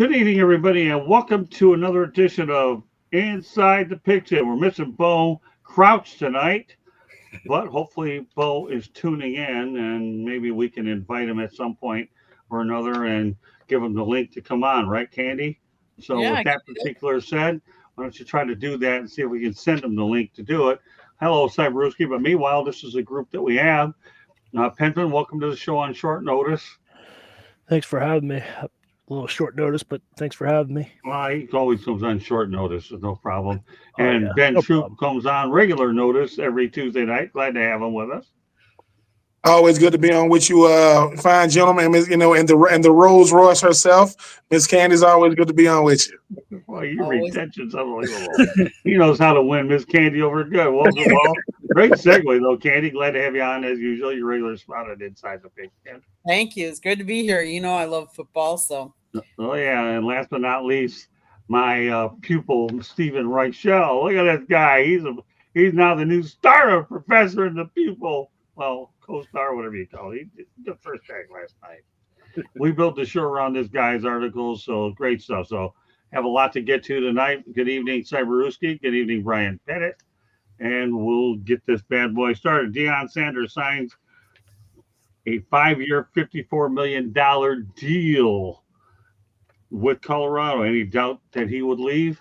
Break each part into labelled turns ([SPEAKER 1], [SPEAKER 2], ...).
[SPEAKER 1] Good evening, everybody, and welcome to another edition of Inside the Picture. We're missing Bo Crouch tonight, but hopefully Bo is tuning in, and maybe we can invite him at some point or another and give him the link to come on, right, Candy? So,
[SPEAKER 2] Yeah,
[SPEAKER 1] with
[SPEAKER 2] I can
[SPEAKER 1] that
[SPEAKER 2] do that.
[SPEAKER 1] particular said, why don't you try to do that and see if we can send him the link to do it? Hello, Cyberuski, but meanwhile, this is a group that we have. Penton, welcome to the show on short notice.
[SPEAKER 3] Thanks for having me. A little short notice, but thanks for having me.
[SPEAKER 1] Well, he always comes on short notice, so no problem.
[SPEAKER 3] Oh
[SPEAKER 1] And
[SPEAKER 3] yeah,
[SPEAKER 1] Ben
[SPEAKER 3] no
[SPEAKER 1] Troop
[SPEAKER 3] problem.
[SPEAKER 1] comes on regular notice every Tuesday night. Glad to have him with us.
[SPEAKER 4] Always good to be on with you, fine gentlemen. And the Rolls Royce herself, Miss Candy's always good to be on with you.
[SPEAKER 1] Well, your
[SPEAKER 2] Always.
[SPEAKER 1] retention's unbelievable. He knows how to win Miss Candy over good. Welcome. Well, great segue, though, Candy. Glad to have you on as usual. Your regular spot at Inside the Big Ten.
[SPEAKER 2] Thank you. It's good to be here. You know I love football, so
[SPEAKER 1] Oh, yeah. And last but not least, my pupil, Stephen Reichel. Look at this guy. He's now the new starter professor in the pupil. Well, co-star, whatever you call it. He did the first tag last night. We built the show around this guy's articles, so great stuff. So have a lot to get to tonight. Good evening, Cyberuski. Good evening, Brian Pettit. And we'll get this bad boy started. Deion Sanders signs a 5-year, $54 million deal with Colorado. Any doubt that he would leave?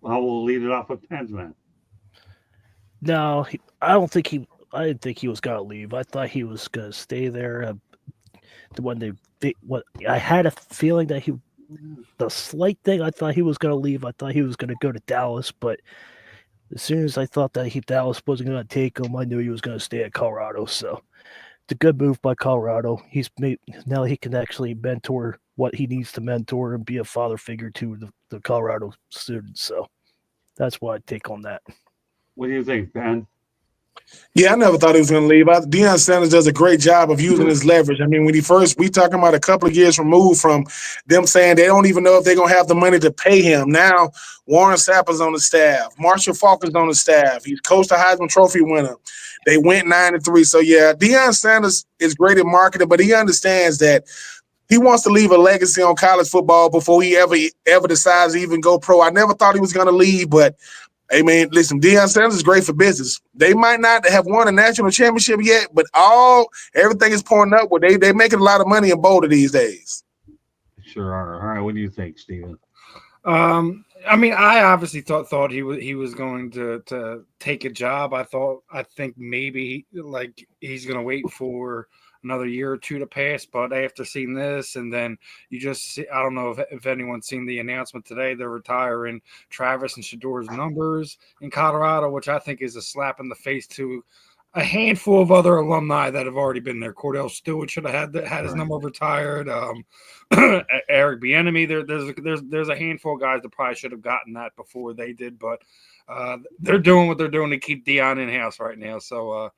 [SPEAKER 1] Well, we'll lead it off with Pensman.
[SPEAKER 3] No, I don't think he. I didn't think he was gonna leave. I thought he was gonna stay there. When what I had a feeling that the slight thing I thought he was gonna leave. I thought he was gonna go to Dallas, but as soon as I thought that Dallas wasn't gonna take him, I knew he was gonna stay at Colorado. So it's a good move by Colorado. He's made now he can actually mentor what he needs to mentor and be a father figure to the Colorado students. So that's what I take on that.
[SPEAKER 1] What do you think, Ben?
[SPEAKER 4] Yeah, I never thought he was going to leave. Deion Sanders does a great job of using his leverage. I mean, we talking about a couple of years removed from them saying they don't even know if they're going to have the money to pay him. Now, Warren Sapp's on the staff. Marshall Falk is on the staff. He's coached a Heisman Trophy winner. They went 9-3. So, yeah, Deion Sanders is great at marketing, but he understands that he wants to leave a legacy on college football before he ever decides to even go pro. I never thought he was going to leave, but hey, man, listen, Deion Sanders is great for business. They might not have won a national championship yet, but everything is pouring up. Where they making a lot of money in Boulder these days.
[SPEAKER 1] Sure are. All right. What do you think, Steven?
[SPEAKER 5] I mean, I obviously thought he was going to take a job. I think maybe like he's going to wait for another year or two to pass, but after seeing this, and then you just see, I don't know if anyone's seen the announcement today, they're retiring Travis and Shador's numbers in Colorado, which I think is a slap in the face to a handful of other alumni that have already been there. Cordell Stewart should have had his number retired. Eric Bieniemy, there's a handful of guys that probably should have gotten that before they did, but they're doing what they're doing to keep Deion in house right now. So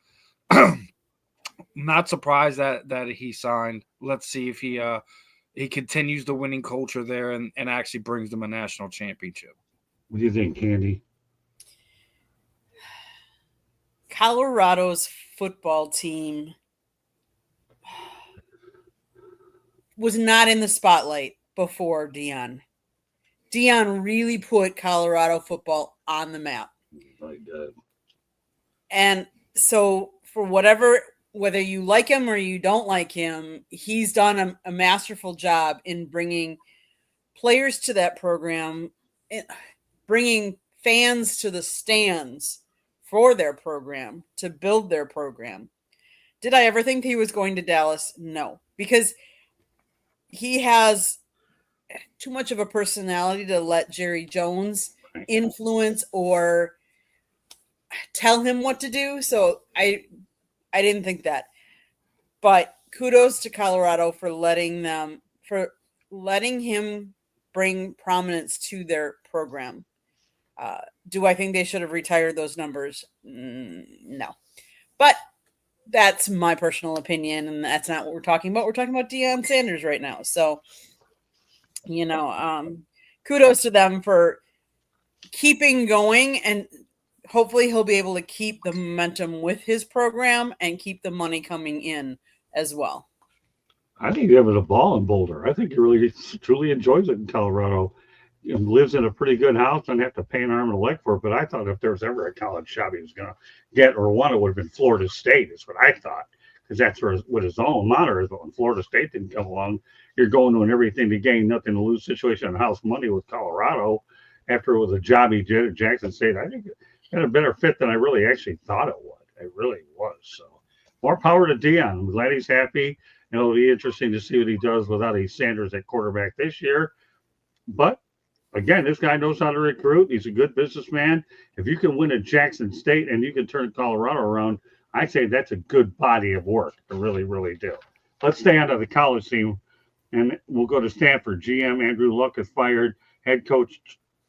[SPEAKER 5] not surprised that he signed. Let's see if he continues the winning culture there and actually brings them a national championship.
[SPEAKER 1] What do you think, Candy?
[SPEAKER 2] Colorado's football team was not in the spotlight before Deion. Deion really put Colorado football on the map.
[SPEAKER 1] Very good.
[SPEAKER 2] And so for whether you like him or you don't like him, he's done a masterful job in bringing players to that program, bringing fans to the stands for their program, to build their program. Did I ever think he was going to Dallas? No, because he has too much of a personality to let Jerry Jones influence or tell him what to do. So I didn't think that. But kudos to Colorado for letting him bring prominence to their program. Do I think they should have retired those numbers? No. But that's my personal opinion, and that's not what we're talking about. We're talking about Deion Sanders right now. So, kudos to them for keeping going, and hopefully he'll be able to keep the momentum with his program and keep the money coming in as well.
[SPEAKER 1] I think he was a ball in Boulder. I think he really truly enjoys it in Colorado. Lives in a pretty good house, doesn't have to pay an arm and a leg for it. But I thought if there was ever a college job he was going to get or want, it would have been Florida State, is what I thought. Because that's where what his alma mater is. But when Florida State didn't come along, you're going to an everything to gain, nothing to lose situation in house money with Colorado. After it was a job he did at Jackson State, I think it had a better fit than I really actually thought it would. It really was. So more power to Dion. I'm glad he's happy. It'll be interesting to see what he does without a Sanders at quarterback this year. But again, this guy knows how to recruit. He's a good businessman. If you can win at Jackson State and you can turn Colorado around, I say that's a good body of work to really, really do. Let's stay on to the college team, and we'll go to Stanford. GM Andrew Luck is fired. Head coach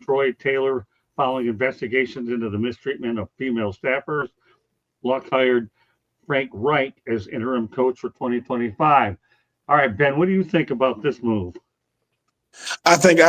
[SPEAKER 1] Troy Taylor following investigations into the mistreatment of female staffers. Luck hired Frank Reich as interim coach for 2025. All right, Ben, what do you think about this move?
[SPEAKER 4] I think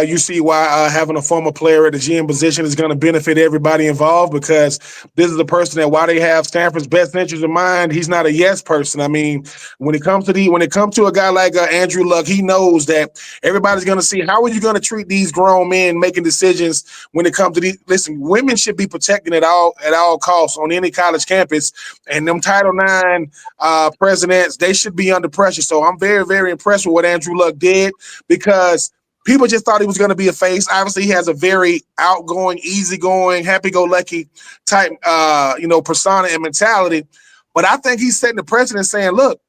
[SPEAKER 4] you see why having a former player at the GM position is going to benefit everybody involved, because this is a person that, while they have Stanford's best interest in mind, he's not a yes person. I mean, when it comes to a guy like Andrew Luck, he knows that everybody's going to see how are you going to treat these grown men making decisions when it comes to these. Listen, women should be protected at all costs on any college campus, and them Title IX presidents, they should be under pressure. So I'm very, very impressed with what Andrew Luck did, because people just thought he was going to be a face. Obviously, he has a very outgoing, easygoing, happy-go-lucky type, persona and mentality. But I think he's setting the precedent, saying, look,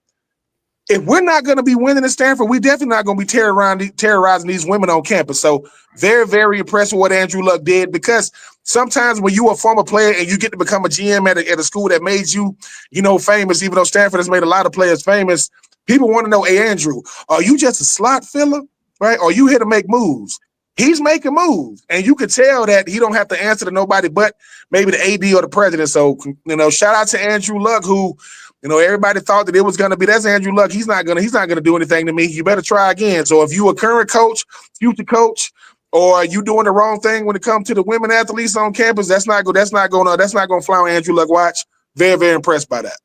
[SPEAKER 4] if we're not going to be winning at Stanford, we're definitely not going to be terrorizing these women on campus. So very, very impressed with what Andrew Luck did, because sometimes when you're a former player and you get to become a GM at a school that made you, famous, even though Stanford has made a lot of players famous, people want to know, hey, Andrew, are you just a slot filler? Right? Or you here to make moves? He's making moves, and you can tell that he don't have to answer to nobody but maybe the AD or the president. So, shout out to Andrew Luck, who, everybody thought that it was going to be, that's Andrew Luck. He's not gonna do anything to me. You better try again. So if you a current coach, future coach, or you doing the wrong thing when it comes to the women athletes on campus, that's not going to fly on Andrew Luck watch. Very, very impressed by that.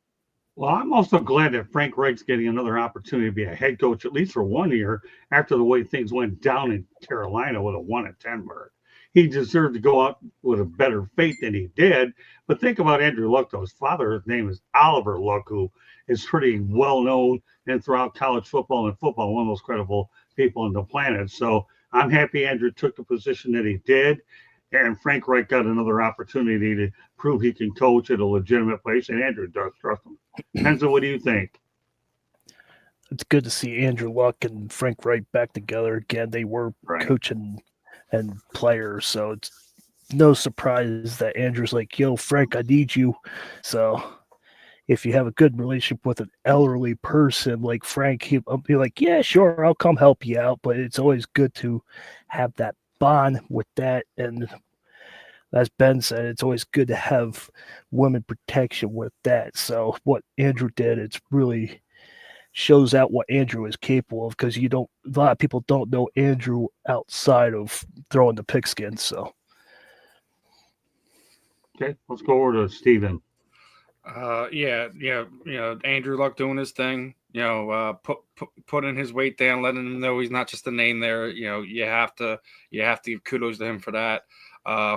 [SPEAKER 1] Well, I'm also glad that Frank Reich's getting another opportunity to be a head coach, at least for 1 year, after the way things went down in Carolina with a 1-10 mark. He deserved to go out with a better fate than he did. But think about Andrew Luck, though. His father's name is Oliver Luck, who is pretty well known and throughout college football and football, one of the most credible people on the planet. So I'm happy Andrew took the position that he did. And Frank Reich got another opportunity to prove he can coach at a legitimate place, and Andrew does trust him. Penza, what do you think?
[SPEAKER 3] It's good to see Andrew Luck and Frank Reich back together again. They were coaching and players, so it's no surprise that Andrew's like, yo, Frank, I need you. So if you have a good relationship with an elderly person like Frank, he'll be like, yeah, sure, I'll come help you out. But it's always good to have that bond with that. And as Ben said, it's always good to have women protection with that. So what Andrew did, it's really shows out what Andrew is capable of, because a lot of people don't know Andrew outside of throwing the pigskin. So
[SPEAKER 1] okay, let's go over to Steven.
[SPEAKER 5] Andrew Luck doing his thing, putting his weight down, letting him know he's not just a name there. You have to give kudos to him for that.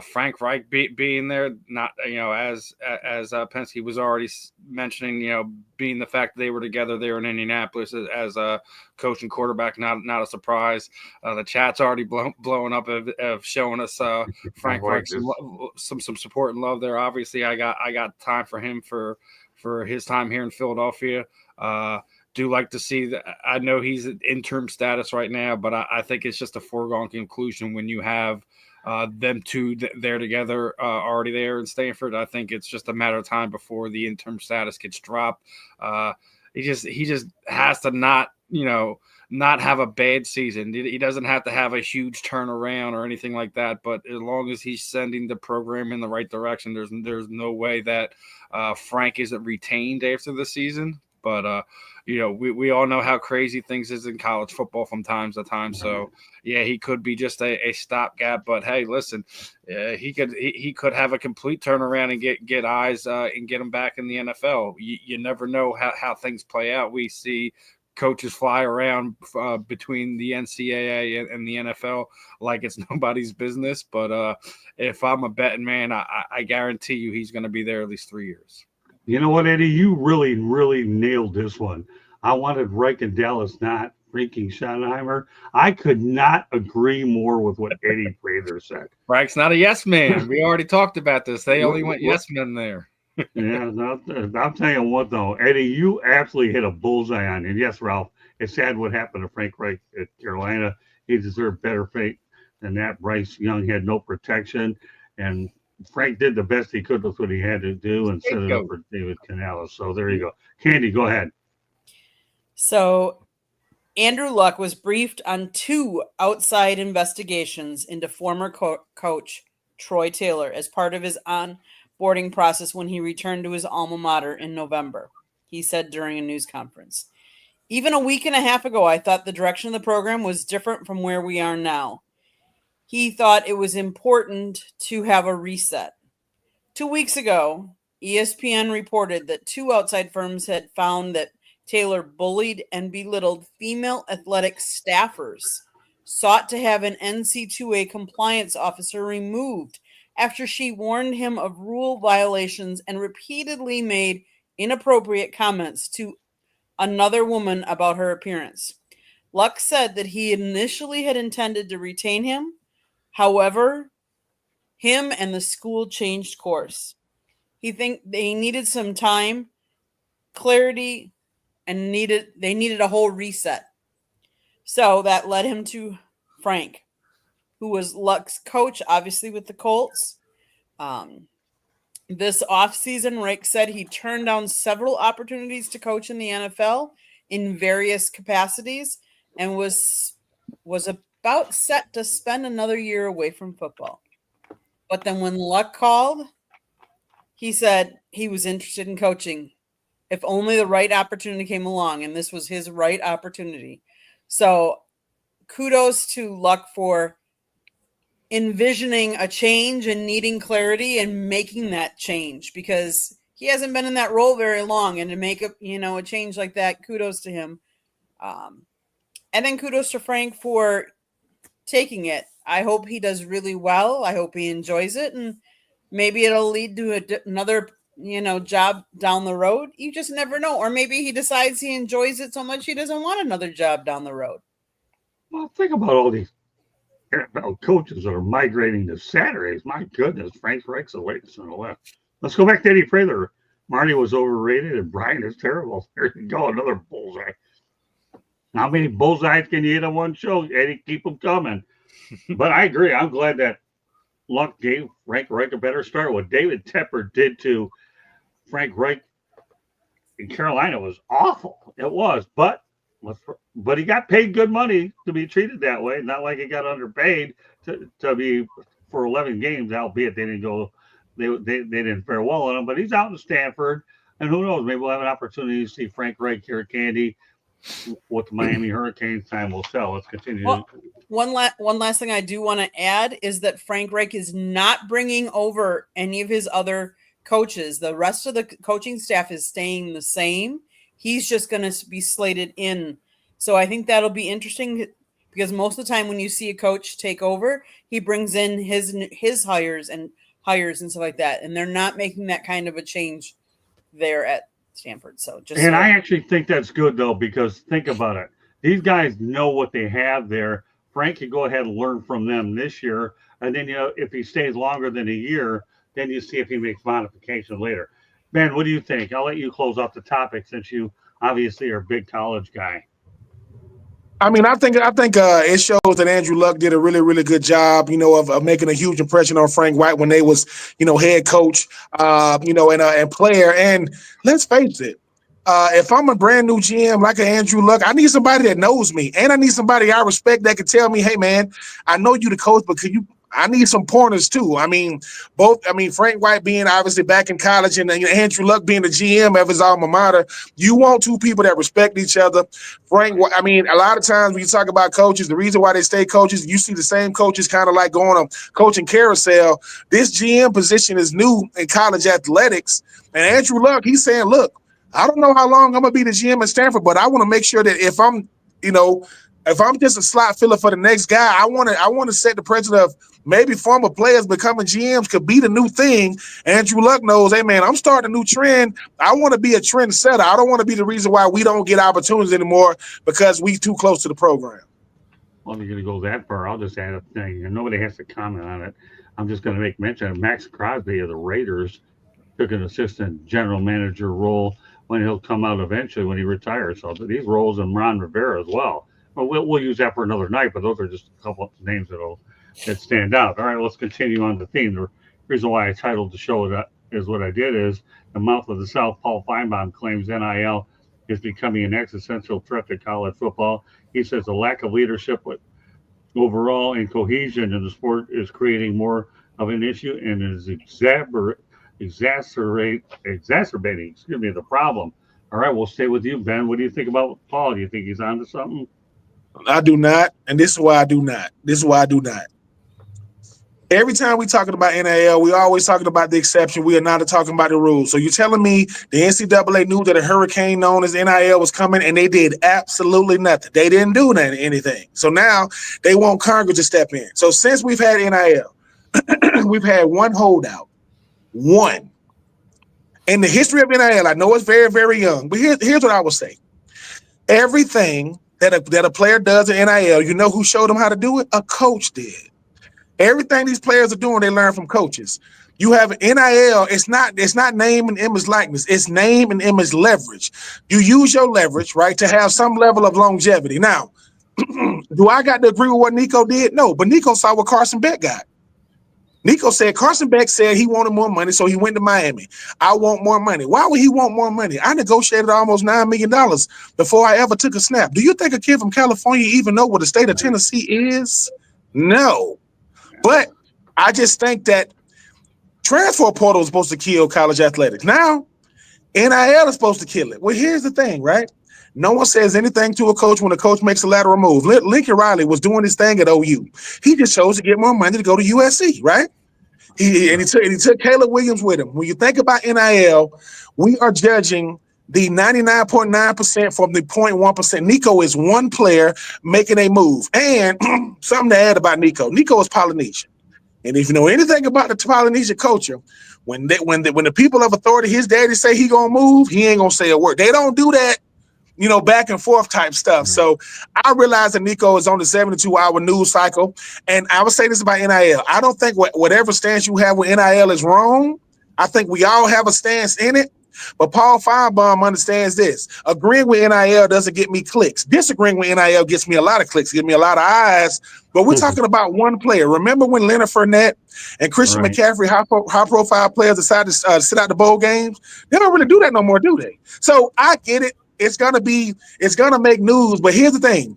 [SPEAKER 5] Frank Reich being there, not as Penske was already mentioning, being the fact that they were together there in Indianapolis as a coach and quarterback, not a surprise. The chat's already blowing up of showing us Frank Reich some support and love there. Obviously, I got time for him for his time here in Philadelphia. Do like to see that. I know he's in interim status right now, but I think it's just a foregone conclusion when you have them two there together already there in Stanford. I think it's just a matter of time before the interim status gets dropped. He just has to not have a bad season. He doesn't have to have a huge turnaround or anything like that. But as long as he's sending the program in the right direction, there's no way that Frank isn't retained after the season. But we all know how crazy things is in college football from time to time. So yeah, he could be just a stopgap. But hey, listen, he could have a complete turnaround and get eyes and get him back in the NFL. You never know how things play out. We see coaches fly around between the NCAA and the NFL like it's nobody's business. But if I'm a betting man, I guarantee you he's going to be there at least 3 years.
[SPEAKER 1] You know what, Eddie? You really, really nailed this one. I wanted Reich in Dallas, not freaking Schottenheimer. I could not agree more with what Eddie Prather said.
[SPEAKER 5] Reich's not a yes man. We already talked about this. They only went yes men there.
[SPEAKER 1] Yeah, I'll tell you what, though, Eddie, you absolutely hit a bullseye on it. And yes, Ralph, it's sad what happened to Frank Reich at Carolina. He deserved better fate than that. Bryce Young had no protection, and Frank did the best he could with what he had to do and set it up for David Canales. So there you go. Candy, go ahead.
[SPEAKER 2] So Andrew Luck was briefed on 2 outside investigations into former coach Troy Taylor as part of his onboarding process when he returned to his alma mater in November. He said during a news conference, "Even a week and a half ago, I thought the direction of the program was different from where we are now. He thought it was important to have a reset. 2 weeks ago, ESPN reported that 2 outside firms had found that Taylor bullied and belittled female athletic staffers, sought to have an NC2A compliance officer removed after she warned him of rule violations and repeatedly made inappropriate comments to another woman about her appearance. Luck said that he initially had intended to retain him. However, him and the school changed course. He think they needed some time, clarity, and they needed a whole reset. So that led him to Frank, who was Luck's coach, obviously with the Colts. This offseason, Rick said he turned down several opportunities to coach in the NFL in various capacities and was about set to spend another year away from football. But then when Luck called, he said he was interested in coaching if only the right opportunity came along, and this was his right opportunity. So kudos to Luck for envisioning a change and needing clarity and making that change, because he hasn't been in that role very long, and to make a change like that, kudos to him. And then kudos to Frank for taking it. I hope he does really well. I hope he enjoys it, and maybe it'll lead to another job down the road. You just never know. Or maybe he decides he enjoys it so much he doesn't want another job down the road.
[SPEAKER 1] Well, think about all these NFL coaches that are migrating to Saturdays. My goodness, Frank Reich's the latest on the left. Let's go back to Eddie Prather. Marty was overrated and Brian is terrible. There you go, another bullseye. How many bullseyes can you hit on one show, Eddie? Keep them coming. But I agree. I'm glad that Luck gave Frank Reich a better start. What David Tepper did to Frank Reich in Carolina was awful. It was, but he got paid good money to be treated that way. Not like he got underpaid to be for 11 games, albeit they didn't go. They didn't fare well on him. But he's out in Stanford, and who knows? Maybe we'll have an opportunity to see Frank Reich here at Candy. What the Miami Hurricanes time will tell. Let's continue.
[SPEAKER 2] Well, one last thing I do want to add is that Frank Reich is not bringing over any of his other coaches. The rest of the coaching staff is staying the same. He's just going to be slated in. So I think that'll be interesting, because most of the time when you see a coach take over, he brings in his hires and stuff like that. And they're not making that kind of a change there at Stanford. I actually think that's good, though, because think about it. These guys know what they have there. Frank can go ahead and learn from them this year. And then, if he stays longer than a year, then you see if he makes modifications later. Ben, what do you think? I'll let you close off the topic since you obviously are a big college guy.
[SPEAKER 4] I mean, I think it shows that Andrew Luck did a really, really good job, of making a huge impression on Frank White when they was, head coach, and player. And let's face it, if I'm a brand new GM like an Andrew Luck, I need somebody that knows me, and I need somebody I respect that can tell me, hey man, I know you the coach, but I need some pointers too. Frank White being obviously back in college and Andrew Luck being the GM of his alma mater, you want two people that respect each other. A lot of times when you talk about coaches, the reason why they stay coaches, you see the same coaches kind of like going on coaching carousel. This GM position is new in college athletics. And Andrew Luck, he's saying, look, I don't know how long I'm gonna be the GM at Stanford, but I want to make sure that if I'm just a slot filler for the next guy, I want to set the precedent of maybe former players becoming GMs could be the new thing. Andrew Luck knows, hey man, I'm starting a new trend. I want to be a trend setter. I don't want to be the reason why we don't get opportunities anymore because we too close to the program.
[SPEAKER 1] Well, if you're going to go that far, I'll just add a thing, and nobody has to comment on it. I'm just going to make mention of Max Crosby of the Raiders took an assistant general manager role when he'll come out eventually when he retires. So these roles and Ron Rivera as well. Well, we'll use that for another night, but those are just a couple of names that stand out. All right, let's continue on the theme. The reason why I titled the show that is what I did is the mouth of the South. Paul Feinbaum claims NIL is becoming an existential threat to college football. He says the lack of leadership overall and cohesion in the sport is creating more of an issue and is exacerbating the problem. All right, we'll stay with you, Ben. What do you think about Paul? Do you think he's onto something?
[SPEAKER 4] I do not, and this is why I do not. Every time we talking about NIL, we always talking about the exception. We are not talking about the rules. So you're telling me the NCAA knew that a hurricane known as NIL was coming and they did absolutely nothing. They didn't do anything. So now they want Congress to step in. So since we've had NIL, we've had one holdout. One. In the history of NIL, I know it's very, very young, but here's what I will say. Everything that a player does in NIL, you know who showed them how to do it? A coach did. Everything these players are doing, they learn from coaches. You have NIL, it's not name and image likeness, it's name and image leverage. You use your leverage, right, to have some level of longevity. Now, do I got to agree with what Nico did? No, but Nico saw what Carson Beck got. Nico said, Carson Beck said he wanted more money, so he went to Miami. I want more money. Why would he want more money? I negotiated almost $9 million before I ever took a snap. Do you think a kid from California even know what the state of Tennessee is? No. But I just think that transfer portal is supposed to kill college athletics. Now, NIL is supposed to kill it. Well, here's the thing, right? No one says anything to a coach when a coach makes a lateral move. Lincoln Riley was doing his thing at OU. He just chose to get more money to go to USC, right? He took Caleb Williams with him. When you think about NIL, we are judging the 99.9% from the 0.1%. Nico is one player making a move. And something to add about Nico. Nico is Polynesian. And if you know anything about the Polynesian culture, when the people of authority, his daddy say he gonna move, he ain't gonna say a word. They don't do that, back and forth type stuff. So I realize that Nico is on the 72-hour news cycle. And I would say this about NIL. I don't think whatever stance you have with NIL is wrong. I think we all have a stance in it. But Paul Feinbaum understands this. Agreeing with NIL doesn't get me clicks. Disagreeing with NIL gets me a lot of clicks, gets me a lot of eyes. But we're talking about one player. Remember when Leonard Fournette and Christian McCaffrey, high-profile players, decided to sit out the bowl games? They don't really do that no more, do they? So I get it. It's gonna make news. But here's the thing.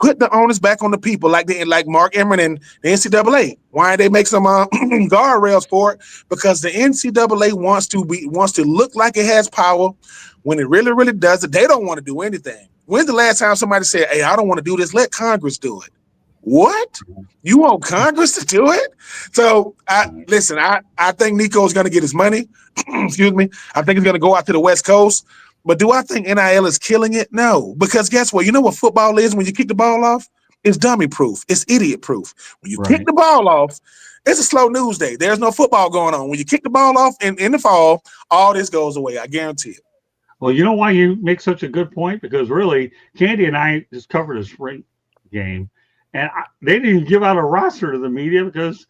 [SPEAKER 4] Put the onus back on the people, like Mark Emmert and the NCAA. Why they make some guardrails for it? Because the NCAA wants to look like it has power when it really, really doesn't. They don't want to do anything. When's the last time somebody said, "Hey, I don't want to do this. Let Congress do it"? What? You want Congress to do it? So I think Nico is going to get his money. Excuse me. I think he's going to go out to the West Coast. But do I think NIL is killing it? No, because guess what? You know what football is when you kick the ball off? It's dummy proof. It's idiot proof. When you kick the ball off, it's a slow news day. There's no football going on. When you kick the ball off in the fall, all this goes away. I guarantee it.
[SPEAKER 1] Well, you know why you make such a good point? Because really, Candy and I just covered a spring game, and they didn't give out a roster to the media because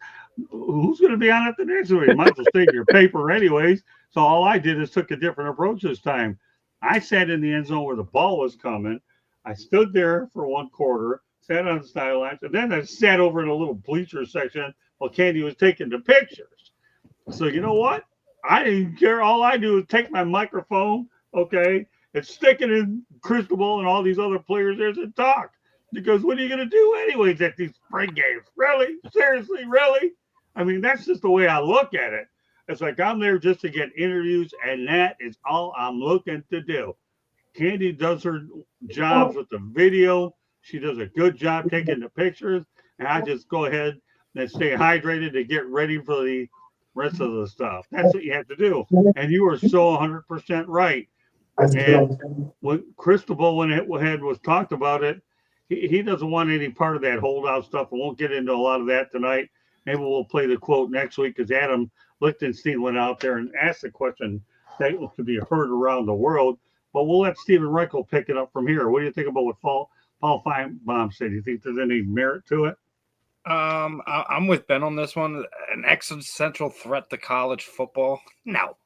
[SPEAKER 1] who's going to be on it the next week? You might as well stay in your paper anyways. So all I did is took a different approach this time. I sat in the end zone where the ball was coming. I stood there for one quarter, sat on the sidelines, and then I sat over in a little bleacher section while Candy was taking the pictures. So you know what? I didn't care. All I do is take my microphone, and stick it in Cristobal and all these other players there and talk. Because what are you going to do anyways at these spring games? Really? Seriously? Really? I mean, that's just the way I look at it. It's like I'm there just to get interviews, and that is all I'm looking to do. Candy does her jobs with the video. She does a good job taking the pictures, and I just go ahead and stay hydrated to get ready for the rest of the stuff. That's what you have to do. And you are so 100% right. And when Cristobal, when it was talked about it, he doesn't want any part of that holdout stuff. We won't get into a lot of that tonight. Maybe we'll play the quote next week because Adam Lichtenstein went out there and asked a question that could be heard around the world. But we'll let Stephen Reichel pick it up from here. What do you think about what Paul Feinbaum said? Do you think there's any merit to it?
[SPEAKER 5] I'm with Ben on this one. An existential threat to college football? No.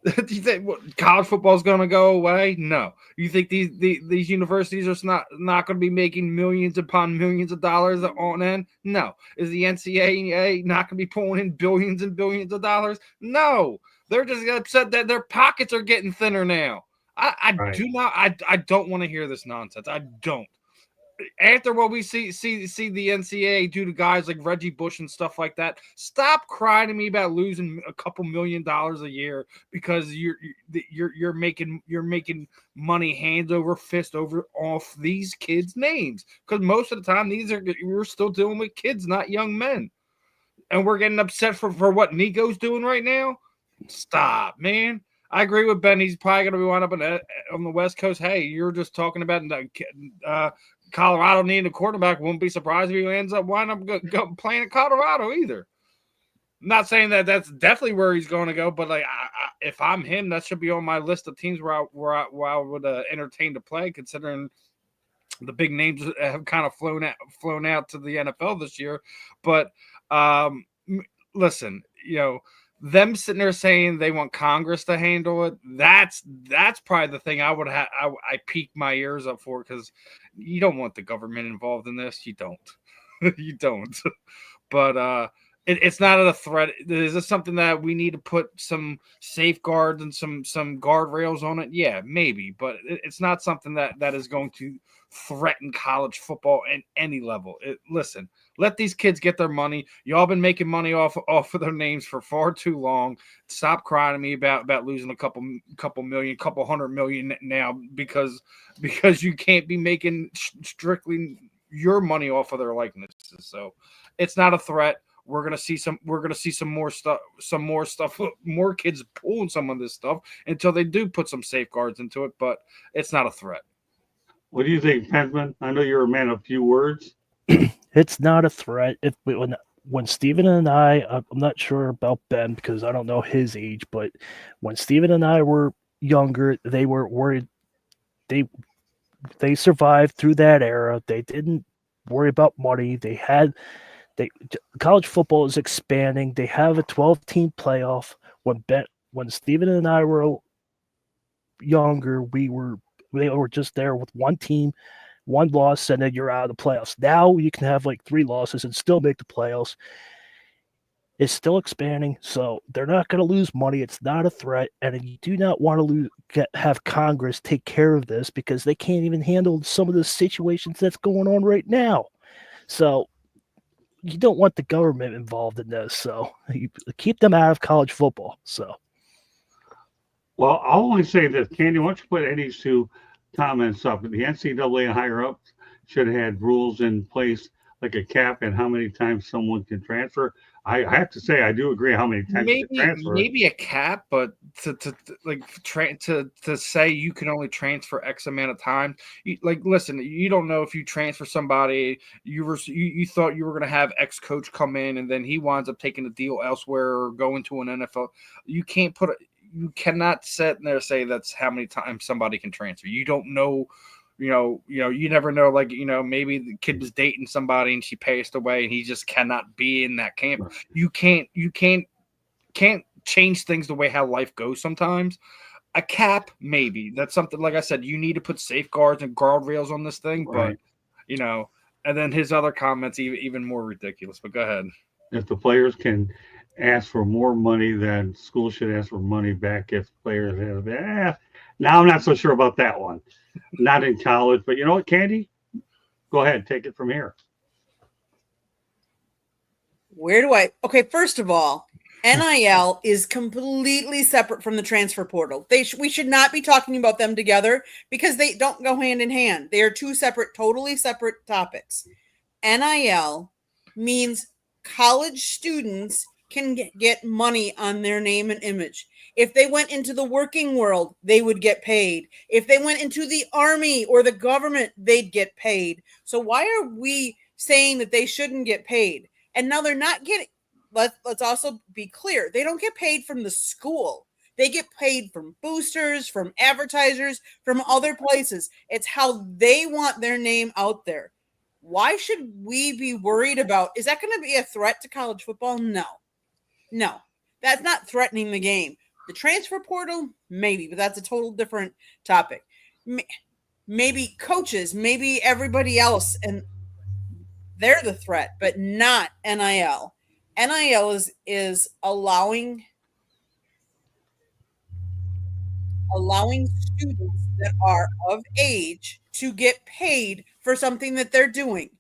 [SPEAKER 5] Do you think college football is going to go away? No. You think these universities are not going to be making millions upon millions of dollars on end? No. Is the NCAA not going to be pulling in billions and billions of dollars? No. They're just upset that their pockets are getting thinner now. I don't want to hear this nonsense. I don't. After what we see the NCAA do to guys like Reggie Bush and stuff like that, stop crying to me about losing a couple $1 million a year because you're making money hand over fist off these kids' names. Because most of the time we're still dealing with kids, not young men, and we're getting upset for what Nico's doing right now. Stop, man. I agree with Ben. He's probably going to be wound up on the West Coast. Hey, you're just talking about Colorado needing a quarterback. Wouldn't be surprised if he ends up winding up playing at Colorado either. I'm not saying that that's definitely where he's going to go, but if I'm him, that should be on my list of teams where I would entertain to play, considering the big names have kind of flown out to the NFL this year. But listen, them sitting there saying they want Congress to handle it, that's probably the thing I would have. I peak my ears up for, because you don't want the government involved in this. You don't. You don't. But it's not a threat. Is this something that we need to put some safeguards and some guardrails on it? Yeah, maybe. But it's not something that is going to threaten college football at any level. Listen, let these kids get their money. Y'all been making money off of their names for far too long. Stop crying to me about losing a couple million, couple $100 million now because you can't be making strictly your money off of their likenesses. So it's not a threat. We're gonna see some more stuff, more kids pulling some of this stuff until they do put some safeguards into it. But it's not a threat.
[SPEAKER 1] What do you think, Pensman? I know you're a man of few words.
[SPEAKER 3] It's not a threat. When Steven and I'm not sure about Ben because I don't know his age, but when Steven and I were younger, they were worried. They survived through that era. They didn't worry about money. College football is expanding. They have a 12-team playoff. When Steven and I were younger, they were just there with one team, one loss, and then you're out of the playoffs. Now you can have like 3 losses and still make the playoffs. It's still expanding, so they're not going to lose money. It's not a threat, and you do not want to have Congress take care of this because they can't even handle some of the situations that's going on right now. So you don't want the government involved in this, so you keep them out of college football. So,
[SPEAKER 1] well, I'll only say this, Candy. Why don't you put Eddie's 2 comments up? The NCAA higher up should have had rules in place, like a cap and how many times someone can transfer. I have to say, I do agree how many times you can transfer.
[SPEAKER 5] Maybe a cap, but to say you can only transfer X amount of time. Listen, you don't know if you transfer somebody, you thought you were going to have X coach come in, and then he winds up taking a deal elsewhere or going to an NFL. You cannot sit there and say that's how many times somebody can transfer. You don't know. You never know. Maybe the kid was dating somebody and she passed away, and he just cannot be in that camp. You can't change things the way how life goes sometimes. A cap, maybe that's something. Like I said, you need to put safeguards and guardrails on this thing. Right. But and then his other comments even more ridiculous. But go ahead.
[SPEAKER 1] If the players can ask for more money, then schools should ask for money back if players have. Now I'm not so sure about that one. Not in college, but you know what, Candy? Go ahead, take it from here.
[SPEAKER 2] Okay, first of all, NIL is completely separate from the transfer portal. We should not be talking about them together because they don't go hand in hand. They are 2 totally separate topics. NIL means college students can get money on their name and image. If they went into the working world, they would get paid. If they went into the army or the government, they'd get paid. So why are we saying that they shouldn't get paid? And now they're not getting, let's also be clear, they don't get paid from the school. They get paid from boosters, from advertisers, from other places. It's how they want their name out there. Why should we be worried about, is that going to be a threat to college football? No, that's not threatening the game. The transfer portal, maybe, but that's a total different topic. Maybe coaches, maybe everybody else, and they're the threat, but not NIL. NIL is allowing students that are of age to get paid for something that they're doing.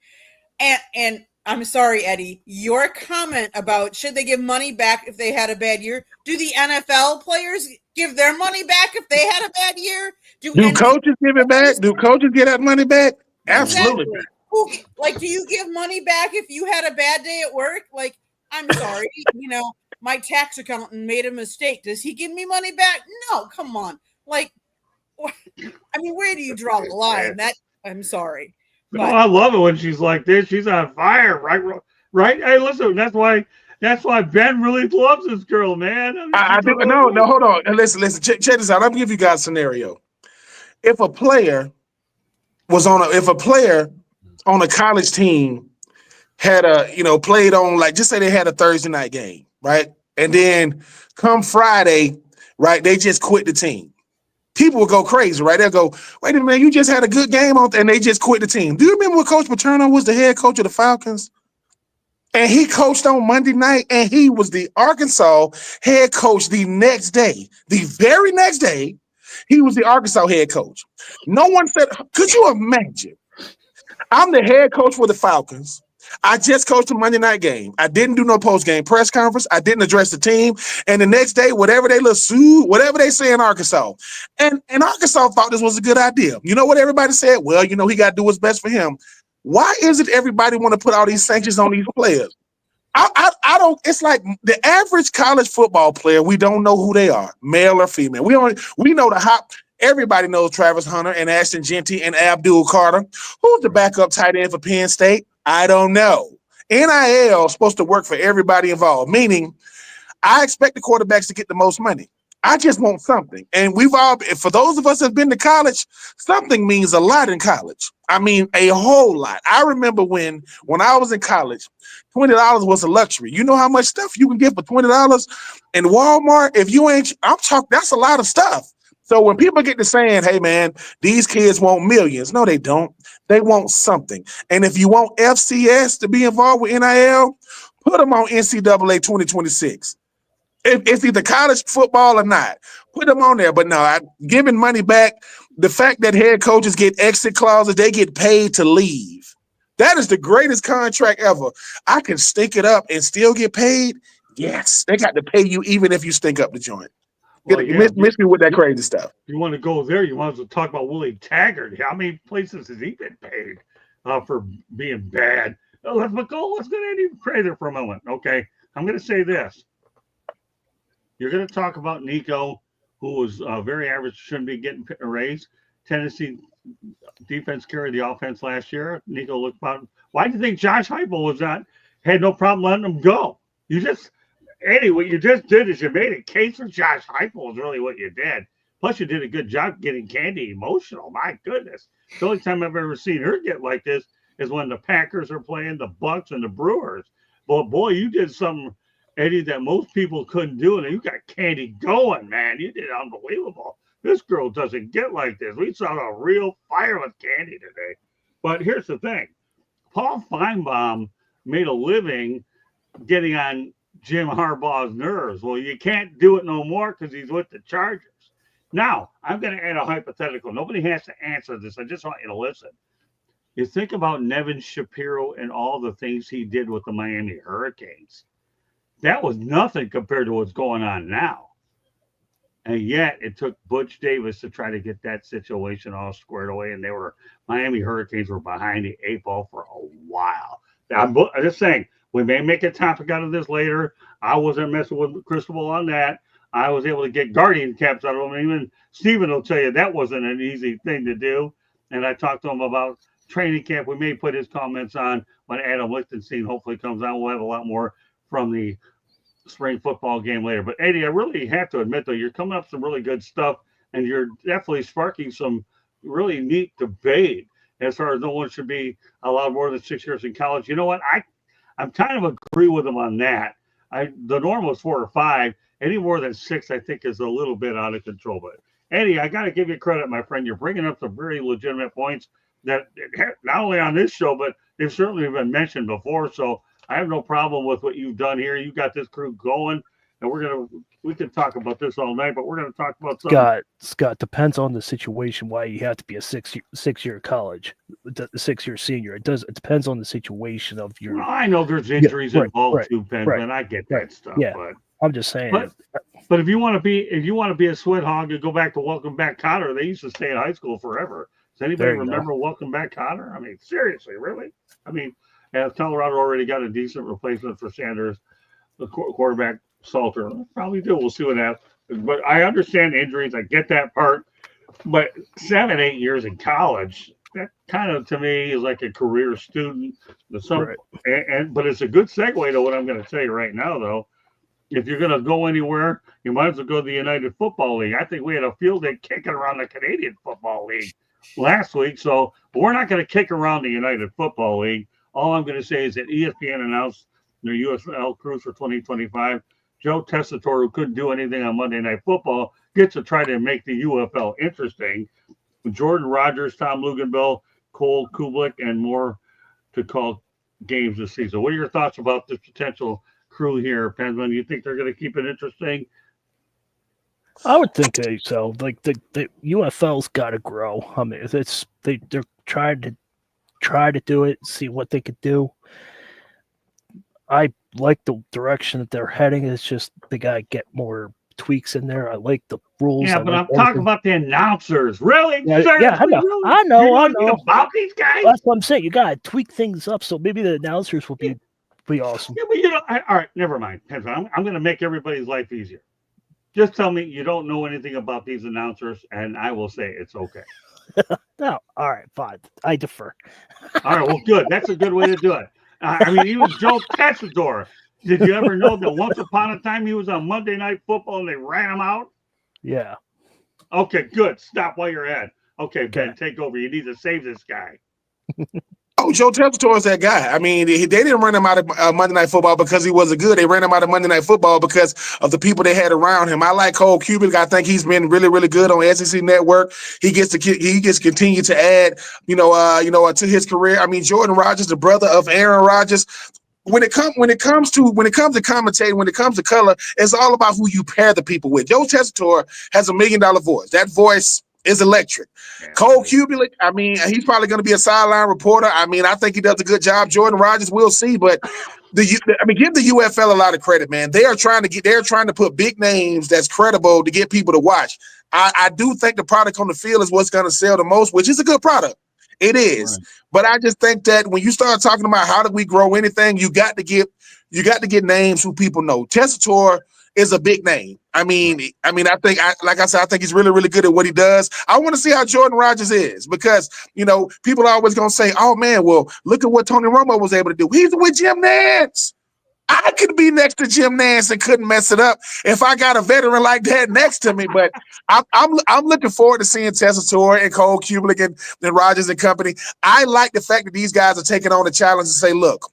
[SPEAKER 2] And I'm sorry, Eddie, your comment about should they give money back if they had a bad year? Do the NFL players give their money back if they had a bad year?
[SPEAKER 4] Do coaches give it back? Do coaches get that money back? Absolutely.
[SPEAKER 2] Exactly. Do you give money back if you had a bad day at work? Like, I'm sorry, my tax accountant made a mistake. Does he give me money back? No, come on. Like, I mean, where do you draw the line? I'm sorry.
[SPEAKER 1] But, I love it when she's like this. She's on fire, right? Hey, listen, that's why Ben really loves this girl, man.
[SPEAKER 4] I do. No, hold on. Listen. Check this out. I'm gonna give you guys a scenario. If a player on a college team had played on, like, just say they had a Thursday night game, right? And then come Friday, right, they just quit the team. People will go crazy, right? They'll go, wait a minute, you just had a good game and they just quit the team. Do you remember when Coach Paterno was the head coach of the Falcons? And he coached on Monday night, and he was the Arkansas head coach the next day. The very next day, he was the Arkansas head coach. No one said, could you imagine? I'm the head coach for the Falcons. I just coached a Monday night game. I didn't do no post-game press conference. I didn't address the team. And the next day, whatever they say in Arkansas. And Arkansas thought this was a good idea. You know what everybody said? Well, he got to do what's best for him. Why is it everybody want to put all these sanctions on these players? I don't. It's like the average college football player. We don't know who they are, male or female. We know the hop. Everybody knows Travis Hunter and Ashton Genty and Abdul Carter. Who's the backup tight end for Penn State? I don't know. NIL is supposed to work for everybody involved, meaning I expect the quarterbacks to get the most money. I just want something. And for those of us that have been to college, something means a lot in college. I mean, a whole lot. I remember when I was in college, $20 was a luxury. You know how much stuff you can get for $20 in Walmart? If you ain't, that's a lot of stuff. So when people get to saying, hey, man, these kids want millions. No, they don't. They want something. And if you want FCS to be involved with NIL, put them on NCAA 2026. It's either college football or not. Put them on there. But no, giving money back, the fact that head coaches get exit clauses, they get paid to leave. That is the greatest contract ever. I can stink it up and still get paid. Yes, they got to pay you even if you stink up the joint. Well, miss me with that crazy stuff.
[SPEAKER 1] You want to go there, you want to talk about Willie Taggart. How many places has he been paid for being bad? Let's go any crazier for a moment. Okay, I'm going to say this. You're going to talk about Nico, who was very average, shouldn't be getting a raise. Tennessee defense carried the offense last year. Nico looked about. Why do you think Josh Heupel had no problem letting him go? Eddie, what you just did is you made a case for Josh Heupel is really what you did. Plus, you did a good job getting Candy emotional. My goodness. The only time I've ever seen her get like this is when the Packers are playing the Bucks and the Brewers. But, boy, you did something, Eddie, that most people couldn't do. And you got Candy going, man. You did unbelievable. This girl doesn't get like this. We saw a real fire with Candy today. But here's the thing. Paul Feinbaum made a living getting on Jim Harbaugh's nerves. Well, you can't do it no more because he's with the Chargers. Now, I'm going to add a hypothetical. Nobody has to answer this. I just want you to listen. You think about Nevin Shapiro and all the things he did with the Miami Hurricanes. That was nothing compared to what's going on now. And yet it took Butch Davis to try to get that situation all squared away. And Miami Hurricanes were behind the 8 ball for a while. I'm just saying, We may make a topic out of this later. I wasn't messing with Cristobal on that. I was able to get guardian caps out of him. Even Steven will tell you that wasn't an easy thing to do. And I talked to him about training camp. We may put his comments on when Adam Lichtenstein hopefully comes on. We'll have a lot more from the spring football game later. But Eddie, I really have to admit, though, you're coming up with some really good stuff, and you're definitely sparking some really neat debate as far as no one should be allowed more than 6 years in college. You know what? I'm kind of agree with him on that. The normal is 4 or 5. Any more than 6, I think, is a little bit out of control. But Eddie, I got to give you credit, my friend. You're bringing up some very legitimate points that not only on this show, but they've certainly been mentioned before. So I have no problem with what you've done here. You got this crew going, and we can talk about this all night, but we're gonna talk about something.
[SPEAKER 3] Scott, depends on the situation why you have to be a six-year college, the 6-year senior. It depends on the situation of your.
[SPEAKER 1] Well, I know there's injuries involved too, Penn, and I get that stuff.
[SPEAKER 3] Yeah,
[SPEAKER 1] but
[SPEAKER 3] I'm just saying.
[SPEAKER 1] But if you want to be a sweat hog and go back to Welcome Back Cotter, they used to stay in high school forever. Does anybody remember Welcome Back Cotter? I mean, seriously, really? I mean, Colorado already got a decent replacement for Sanders, the quarterback Salter. Probably do. We'll see what happens. But I understand injuries. I get that part. But 7, 8 years in college, that kind of to me is like a career student. But it's a good segue to what I'm going to tell you right now, though. If you're going to go anywhere, you might as well go to the United Football League. I think we had a field day kicking around the Canadian Football League last week. So we're not going to kick around the United Football League. All I'm going to say is that ESPN announced their USL cruise for 2025. Joe Tessitore, who couldn't do anything on Monday Night Football, gets to try to make the UFL interesting. Jordan Rogers, Tom Luganbill, Cole Kublik, and more to call games this season. What are your thoughts about this potential crew here, Pensman? You think they're going to keep it interesting?
[SPEAKER 3] I would think so. Like the UFL's got to grow. I mean, they're trying to do it, see what they could do. I like the direction that they're heading. It's just they got to get more tweaks in there. I like the rules.
[SPEAKER 1] Yeah, but I'm talking about the announcers. Really?
[SPEAKER 3] Yeah, I know.
[SPEAKER 1] Really?
[SPEAKER 3] I know.
[SPEAKER 1] About these guys?
[SPEAKER 3] That's what I'm saying. You got to tweak things up, so maybe the announcers will be awesome.
[SPEAKER 1] Yeah, but all right, never mind. I'm going to make everybody's life easier. Just tell me you don't know anything about these announcers, and I will say it's okay.
[SPEAKER 3] No, all right, fine. I defer.
[SPEAKER 1] All right, well, good. That's a good way to do it. I mean, even Joe Tessitore. Did you ever know that once upon a time he was on Monday Night Football and they ran him out?
[SPEAKER 3] Yeah.
[SPEAKER 1] Okay, good. Stop while you're at. Okay, Ben, take over. You need to save this guy.
[SPEAKER 4] Oh, Joe Tessitore is that guy. I mean, they didn't run him out of Monday Night Football because he wasn't good. They ran him out of Monday Night Football because of the people they had around him. I like Cole Kubik. I think he's been really, really good on SEC Network. He gets to continue to add, to his career. I mean, Jordan Rogers, the brother of Aaron Rodgers. When it comes to commentating, when it comes to color, it's all about who you pair the people with. Joe Tessitore has $1 million voice. That voice is electric. Cole Kubik, I mean, he's probably going to be a sideline reporter. I mean, I think he does a good job. Jordan Rogers, we'll see. But give the UFL a lot of credit, man. They're trying to put big names that's credible to get people to watch. I do think the product on the field is what's going to sell the most, which is a good product. It is. Right. But I just think that when you start talking about how do we grow anything, you got to get names who people know. Tessitore is a big name. I think he's really, really good at what he does. I want to see how Jordan Rogers is because, people are always going to say, oh, man, well, look at what Tony Romo was able to do. He's with Jim Nantz. I could be next to Jim Nantz and couldn't mess it up if I got a veteran like that next to me. But I'm looking forward to seeing Tessitore and Cole Kubik and Rogers and company. I like the fact that these guys are taking on the challenge and say, look,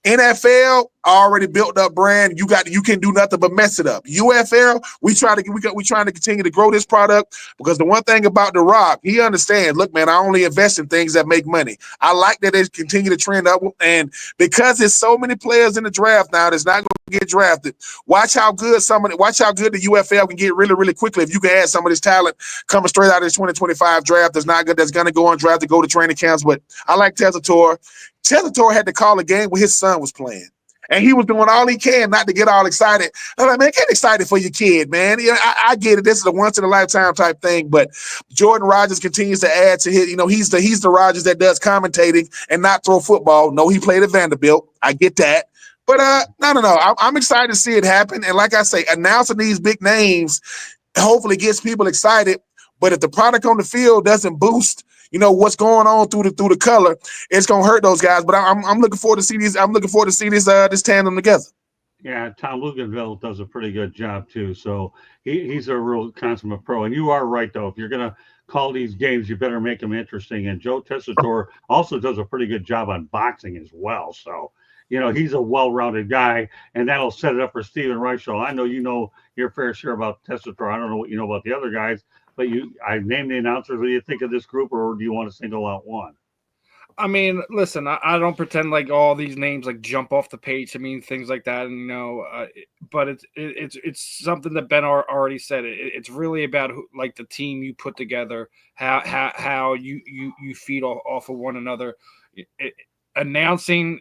[SPEAKER 4] NFL already built up brand. You can do nothing but mess it up. UFL, we trying to continue to grow this product because the one thing about The Rock, he understands. Look, man, I only invest in things that make money. I like that they continue to trend up, and because there's so many players in the draft now that's not going to get drafted. Watch how good the UFL can get really, really quickly if you can add some of this talent coming straight out of this 2025 draft. That's not good. That's going to go on draft to go to training camps. But I like Tessitore. Tessitore had to call a game where his son was playing. And he was doing all he can not to get all excited. I'm like, man, get excited for your kid, man. I get it. This is a once-in-a-lifetime type thing. But Jordan Rogers continues to add to his, he's the Rogers that does commentating and not throw football. No, he played at Vanderbilt. I get that. But no. I'm excited to see it happen. And like I say, announcing these big names hopefully gets people excited. But if the product on the field doesn't boost, what's going on through the color, it's gonna hurt those guys. But I'm looking forward to see these. I'm looking forward to see this tandem together.
[SPEAKER 1] Yeah, Tom Luganville does a pretty good job too. So he's a real consummate pro. And you are right though. If you're gonna call these games, you better make them interesting. And Joe Tessitore also does a pretty good job on boxing as well. So he's a well-rounded guy, and that'll set it up for Stephen Reichel. I know you know your fair share about Tessitore. I don't know what you know about the other guys, but I named the announcers. What do you think of this group, or do you want to single out one?
[SPEAKER 5] I mean, listen, I don't pretend like all these names like jump off the page to mean things like that, and but it's something that Ben already said. It's really about like the team you put together, how you feed off of one another. Announcing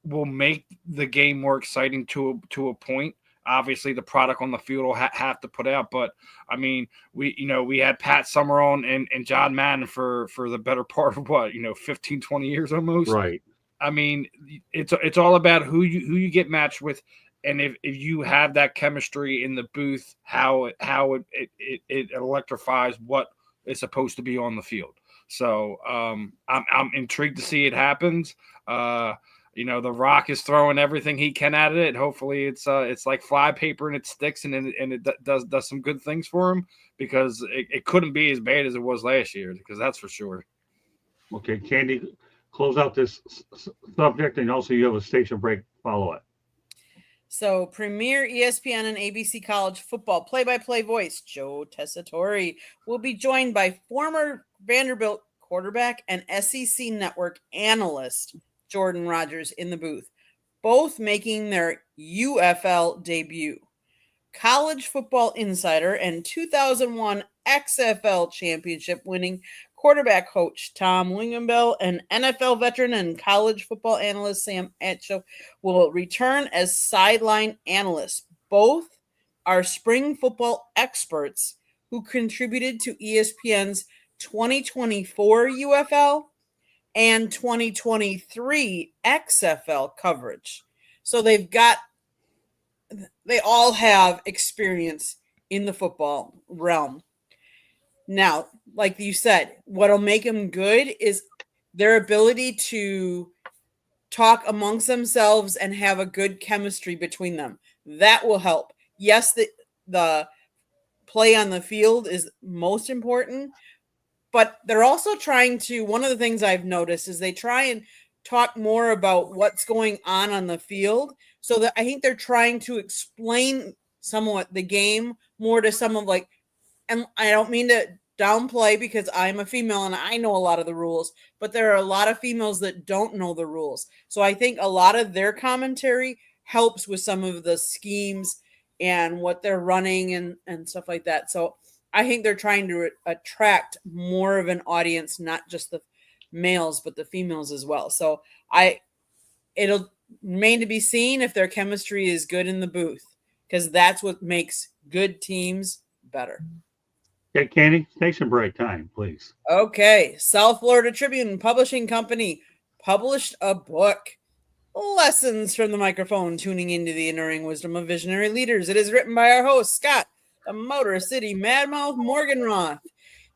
[SPEAKER 5] will make the game more exciting to a point. Obviously, the product on the field will have to put out, but I mean, we had Pat Summerall and John Madden for the better part of 15, 20 years almost.
[SPEAKER 1] Right.
[SPEAKER 5] I mean, it's all about who you get matched with, and if you have that chemistry in the booth, how it electrifies what is supposed to be on the field. So I'm intrigued to see it happens. The Rock is throwing everything he can at it. Hopefully, it's like fly paper and it sticks and it does some good things for him, because it couldn't be as bad as it was last year, because that's for sure.
[SPEAKER 1] Okay, Candy, close out this subject, and also you have a station break follow-up.
[SPEAKER 2] So, premier ESPN and ABC college football play-by-play voice Joe Tessitore will be joined by former Vanderbilt quarterback and SEC network analyst Jordan Rogers in the booth, both making their UFL debut. College Football Insider and 2001 XFL championship winning quarterback coach Tom Luganville and NFL veteran and college football analyst Sam Acho will return as sideline analysts. Both are spring football experts who contributed to ESPN's 2024 UFL and 2023 XFL coverage. So they all have experience in the football realm. Now, like you said, what'll make them good is their ability to talk amongst themselves and have a good chemistry between them. That will help. Yes, the play on the field is most important, but they're also trying to, one of the things I've noticed is they try and talk more about what's going on the field. So that I think they're trying to explain somewhat the game more to some of and I don't mean to downplay, because I'm a female and I know a lot of the rules, but there are a lot of females that don't know the rules. So I think a lot of their commentary helps with some of the schemes and what they're running and stuff like that. So I think they're trying to attract more of an audience, not just the males, but the females as well. So it'll remain to be seen if their chemistry is good in the booth, because that's what makes good teams better.
[SPEAKER 1] Okay, Candy, station break time, please.
[SPEAKER 2] Okay, South Florida Tribune Publishing Company published a book, Lessons from the Microphone, Tuning into the Enduring Wisdom of Visionary Leaders. It is written by our host, Scott, the Motor City Madmouth Morganroth.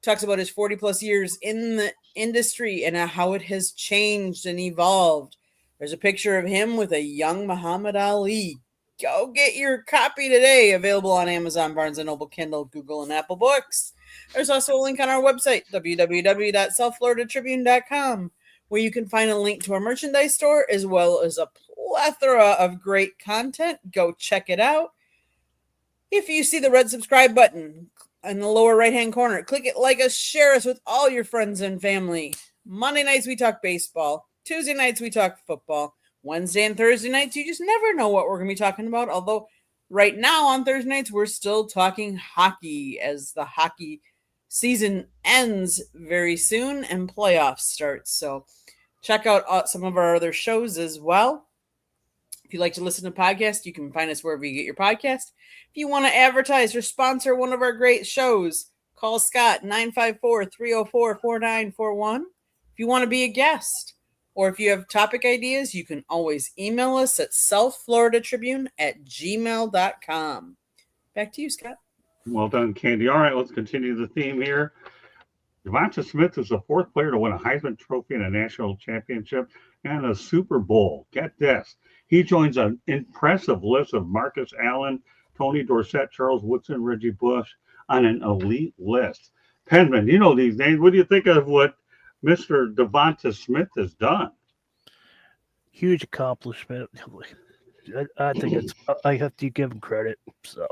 [SPEAKER 2] Talks about his 40 plus years in the industry and how it has changed and evolved. There's a picture of him with a young Muhammad Ali. Go get your copy today. Available on Amazon, Barnes & Noble, Kindle, Google, and Apple Books. There's also a link on our website, www.southfloridatribune.com, where you can find a link to our merchandise store as well as a plethora of great content. Go check it out. If you see the red subscribe button in the lower right-hand corner, click it, like us, share us with all your friends and family. Monday nights, we talk baseball. Tuesday nights, we talk football. Wednesday and Thursday nights, you just never know what we're going to be talking about. Although right now on Thursday nights, we're still talking hockey as the hockey season ends very soon and playoffs start. So check out some of our other shows as well. If you like to listen to podcasts, you can find us wherever you get your podcast. If you want to advertise or sponsor one of our great shows, call Scott 954-304-4941. If you want to be a guest, Or if you have topic ideas, you can always email us at southfloridatribune@gmail.com. Back to you, Scott.
[SPEAKER 1] Well done, Candy. All right, let's continue the theme here. Devonta Smith is the fourth player to win a Heisman Trophy and a national championship and a Super Bowl. Get this. He joins an impressive list of Marcus Allen, Tony Dorsett, Charles Woodson, Reggie Bush on an elite list. Penman, you know these names. What do you think of what Mr. Devonta Smith has done?
[SPEAKER 3] Huge accomplishment. I think it's. I have to give him credit. So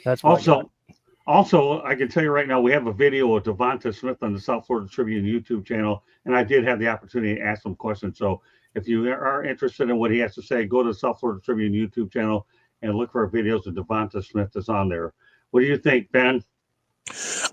[SPEAKER 3] that's
[SPEAKER 1] Also, I can tell you right now, we have a video of Devonta Smith on the South Florida Tribune YouTube channel, and I did have the opportunity to ask some questions. So if you are interested in what he has to say, go to the South Florida Tribune YouTube channel and look for our videos of Devonta Smith that's on there. What do you think, Ben?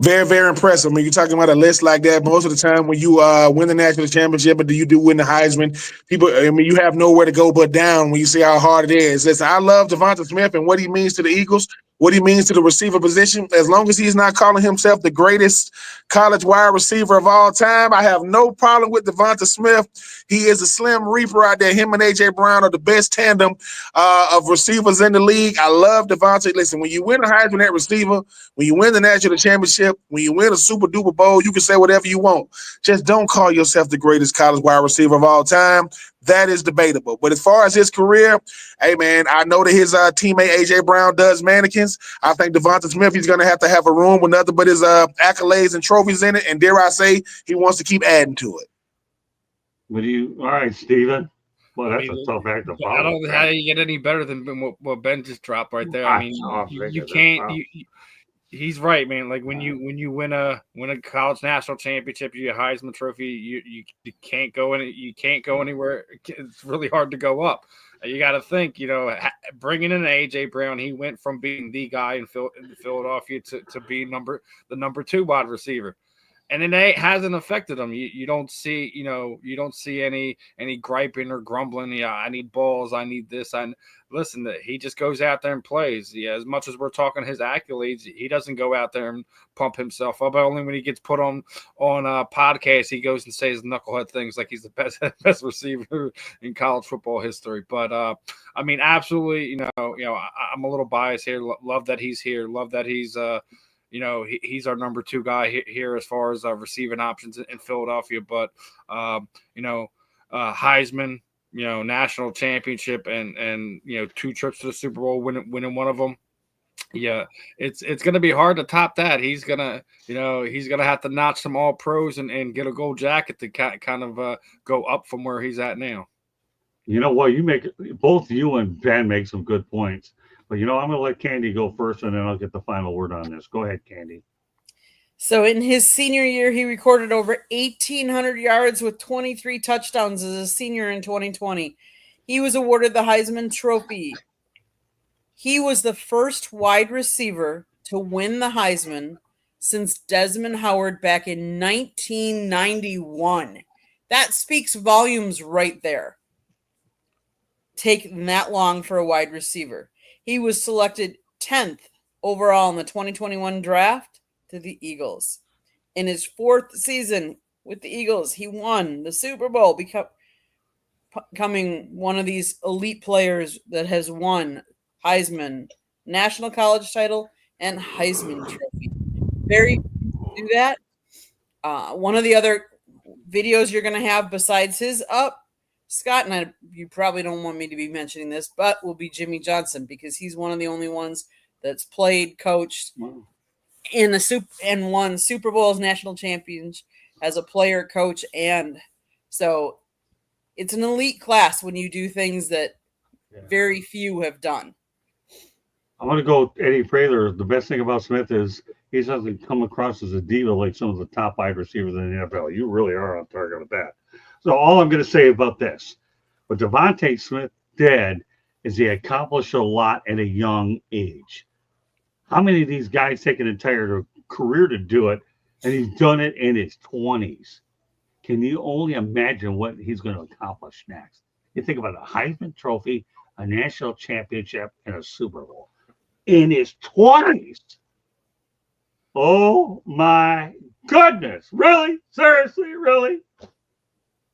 [SPEAKER 4] Very, very impressive. I mean, you're talking about a list like that. Most of the time when you win the national championship, but you do win the Heisman, people, I mean, you have nowhere to go but down when you see how hard it is. Listen, I love Devonta Smith and what he means to the Eagles, what he means to the receiver position. As long as he's not calling himself the greatest college wide receiver of all time, I have no problem with Devonta Smith. He is a slim reaper out there. Him and A.J. Brown are the best tandem of receivers in the league. I love Devonta. Listen, when you win a Heisman at receiver, when you win the national championship, when you win a Super Duper Bowl, you can say whatever you want. Just don't call yourself the greatest college wide receiver of all time. That is debatable. But as far as his career, hey, man, I know that his teammate A.J. Brown does mannequins. I think Devonta Smith, he's going to have a room with nothing but his accolades and trophies in it. And dare I say, he wants to keep adding to it.
[SPEAKER 1] All right, Steven. Well, that's a tough act to follow.
[SPEAKER 5] I don't know how you get any better than what Ben just dropped right there. I mean, you can't. He's right, man. Like when you win a college national championship, you get a Heisman Trophy. You can't go in. You can't go anywhere. It's really hard to go up. You got to think. Bringing in AJ Brown, he went from being the guy in Philadelphia to being the number 2 wide receiver. And it hasn't affected him. You don't see, you don't see any griping or grumbling. Yeah, I need balls. I need this. Listen, he just goes out there and plays. Yeah, as much as we're talking his accolades, he doesn't go out there and pump himself up. Only when he gets put on a podcast, he goes and says knucklehead things like he's the best receiver in college football history. But I mean, absolutely, I'm a little biased here. Love that he's here. Love that he's he's our number 2 guy here as far as receiving options in Philadelphia. But, Heisman, national championship and 2 trips to the Super Bowl, winning one of them. Yeah, it's going to be hard to top that. He's going to have to notch some all pros and get a gold jacket to kind of go up from where he's at now.
[SPEAKER 1] You know what? Both you and Ben make some good points. But, I'm going to let Candy go first, and then I'll get the final word on this. Go ahead, Candy.
[SPEAKER 2] So in his senior year, he recorded over 1,800 yards with 23 touchdowns as a senior in 2020. He was awarded the Heisman Trophy. He was the first wide receiver to win the Heisman since Desmond Howard back in 1991. That speaks volumes right there. Taking that long for a wide receiver. He was selected 10th overall in the 2021 draft to the Eagles. In his 4th season with the Eagles, he won the Super Bowl, becoming one of these elite players that has won Heisman, National College title, and Heisman Trophy. Very few do that. One of the other videos you're going to have besides his up, Scott, and you probably don't want me to be mentioning this, but will be Jimmy Johnson, because he's one of the only ones that's played, coached, and won Super Bowls, national champions as a player, coach, and so it's an elite class when you do things that very few have done.
[SPEAKER 1] I'm going to go Eddie Prather. The best thing about Smith is he doesn't come across as a diva like some of the top wide receivers in the NFL. You really are on target with that. So all I'm going to say about this, what Devonta Smith did is he accomplished a lot at a young age. How many of these guys take an entire career to do it, and he's done it in his 20s? Can you only imagine what he's going to accomplish next? You think about a Heisman Trophy, a national championship, and a Super Bowl in his 20s. Oh, my goodness. Really? Seriously? Really?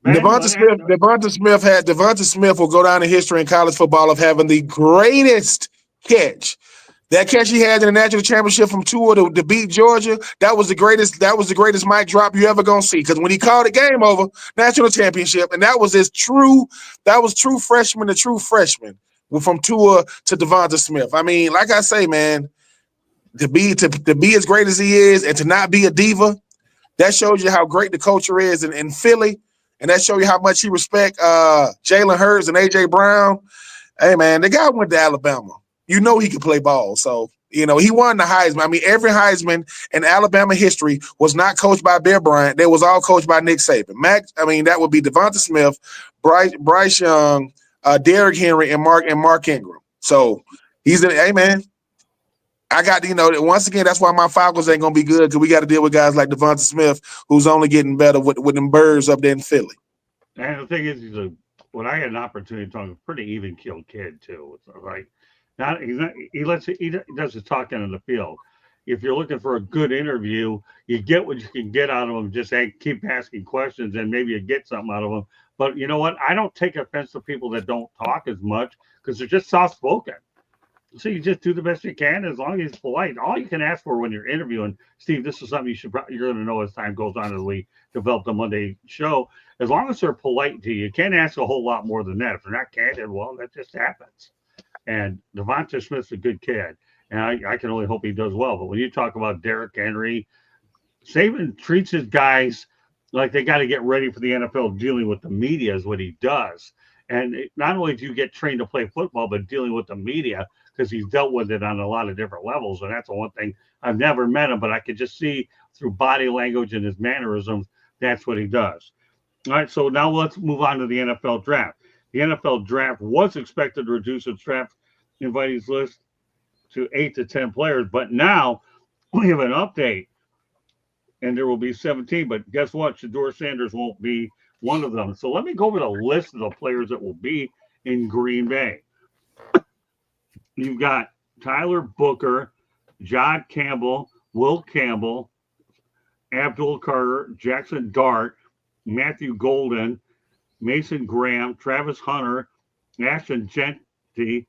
[SPEAKER 1] Ben,
[SPEAKER 4] Devonta Smith will go down in history in college football of having the greatest catch. That catch he had in the national championship from Tua to beat Georgia, that was the greatest mic drop you ever gonna see. Because when he called the game over, national championship, and that was true freshman to true freshman from Tua to Devonta Smith. I mean, like I say, man, to be as great as he is and to not be a diva, that shows you how great the culture is in Philly. And that shows you how much he respect Jalen Hurts and A.J. Brown. Hey, man, the guy went to Alabama. You know he could play ball. So, he won the Heisman. I mean, every Heisman in Alabama history was not coached by Bear Bryant. They was all coached by Nick Saban. That would be Devonta Smith, Bryce Young, Derrick Henry, and Mark Ingram. So, hey, man. I got, once again, that's why my Falcons ain't going to be good because we got to deal with guys like Devonta Smith, who's only getting better with them birds up there in Philly.
[SPEAKER 1] And the thing is, when I had an opportunity to talk, a pretty even-keeled kid, too. It's like, he does his talking in the field. If you're looking for a good interview, you get what you can get out of them. Just keep asking questions, and maybe you get something out of them. But you know what? I don't take offense to people that don't talk as much because they're just soft-spoken. So you just do the best you can as long as it's polite. All you can ask for when you're interviewing, Steve, this is something you're going to know as time goes on as we develop the Monday show. As long as they're polite to you, you can't ask a whole lot more than that. If they're not candid, well, that just happens. And Devonta Smith's a good kid, and I can only hope he does well. But when you talk about Derrick Henry, Saban treats his guys like they got to get ready for the NFL. Dealing with the media is what he does. And not only do you get trained to play football, but dealing with the media, because he's dealt with it on a lot of different levels. And that's the one thing. I've never met him, but I could just see through body language and his mannerisms, that's what he does. All right, so now let's move on to the NFL draft. The NFL draft was expected to reduce its draft invitees list to 8 to 10 players, but now we have an update, and there will be 17. But guess what? Shedeur Sanders won't be one of them. So let me go over the list of the players that will be in Green Bay. You've got Tyler Booker, John Campbell, Will Campbell, Abdul Carter, Jackson Dart, Matthew Golden, Mason Graham, Travis Hunter, Ashton Jeanty,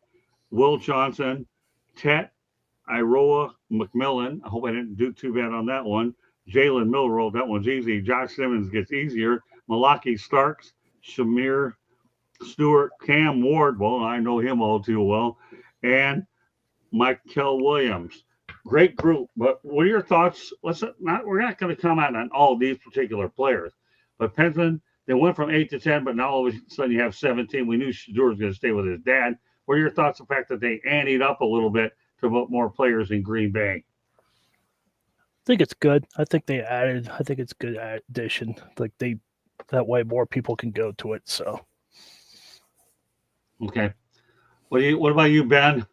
[SPEAKER 1] Will Johnson, Tet Iroa McMillan. I hope I didn't do too bad on that one. Jalen Milroe, that one's easy. Josh Simmons gets easier. Malaki Starks, Shamir Stewart, Cam Ward, well, I know him all too well, and Michael Williams. Great group, but what are your thoughts? We're not going to comment on all these particular players, but Penson, they went from 8 to 10, but now all of a sudden you have 17. We knew Shedeur was going to stay with his dad. What are your thoughts on the fact that they anteed up a little bit to put more players in Green Bay?
[SPEAKER 3] I think it's good. I think it's a good addition. That way more people can go to it. So,
[SPEAKER 1] okay. What about you, Ben?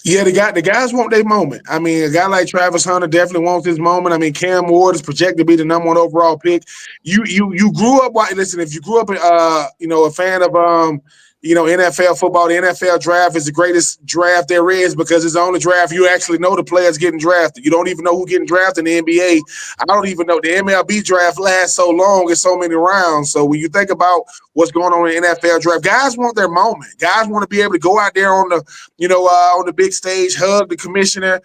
[SPEAKER 4] Yeah, the guys want their moment. I mean, a guy like Travis Hunter definitely wants his moment. I mean, Cam Ward is projected to be the number 1 overall pick. You grew up. Listen, if you grew up, a fan of NFL football, the NFL draft is the greatest draft there is because it's the only draft you actually know the players getting drafted. You don't even know who getting drafted in the NBA. I don't even know. The MLB draft lasts so long and so many rounds. So when you think about what's going on in the NFL draft, guys want their moment. Guys want to be able to go out there on the big stage, hug the commissioner,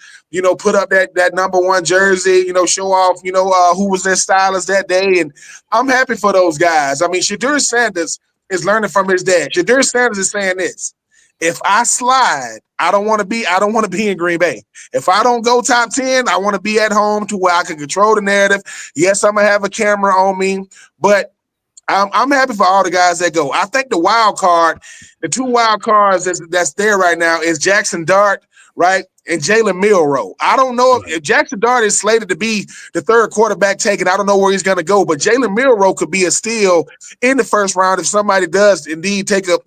[SPEAKER 4] put up that number 1 jersey, show off, who was their stylist that day. And I'm happy for those guys. I mean, Shedeur Sanders is learning from his dad. Shedeur Sanders is saying this: if I slide, I don't want to be in Green Bay. If I don't go top 10, I want to be at home to where I can control the narrative. Yes, I'm gonna have a camera on me, but I'm happy for all the guys that go. I think the 2 wild cards that's there right now is Jackson Dart, right, and Jalen Milroe. I don't know if Jackson Dart is slated to be the 3rd quarterback taken. I don't know where he's going to go, but Jalen Milroe could be a steal in the 1st round if somebody does indeed take a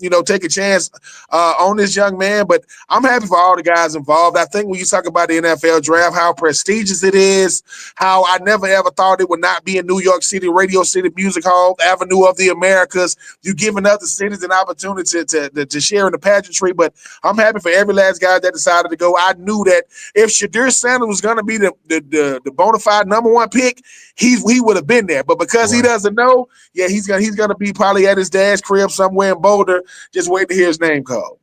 [SPEAKER 4] chance on this young man. But I'm happy for all the guys involved. I think when you talk about the NFL draft, how prestigious it is, how I never ever thought it would not be in New York City, Radio City Music Hall, Avenue of the Americas. You giving other cities an opportunity to share in the pageantry. But I'm happy for every last guy that decided to go. I knew that if Shadir Sanders was going to be the bona fide number one pick, he would have been there. But because he doesn't know, yeah, he's gonna be probably at his dad's crib somewhere in Boulder, just waiting to hear his name called.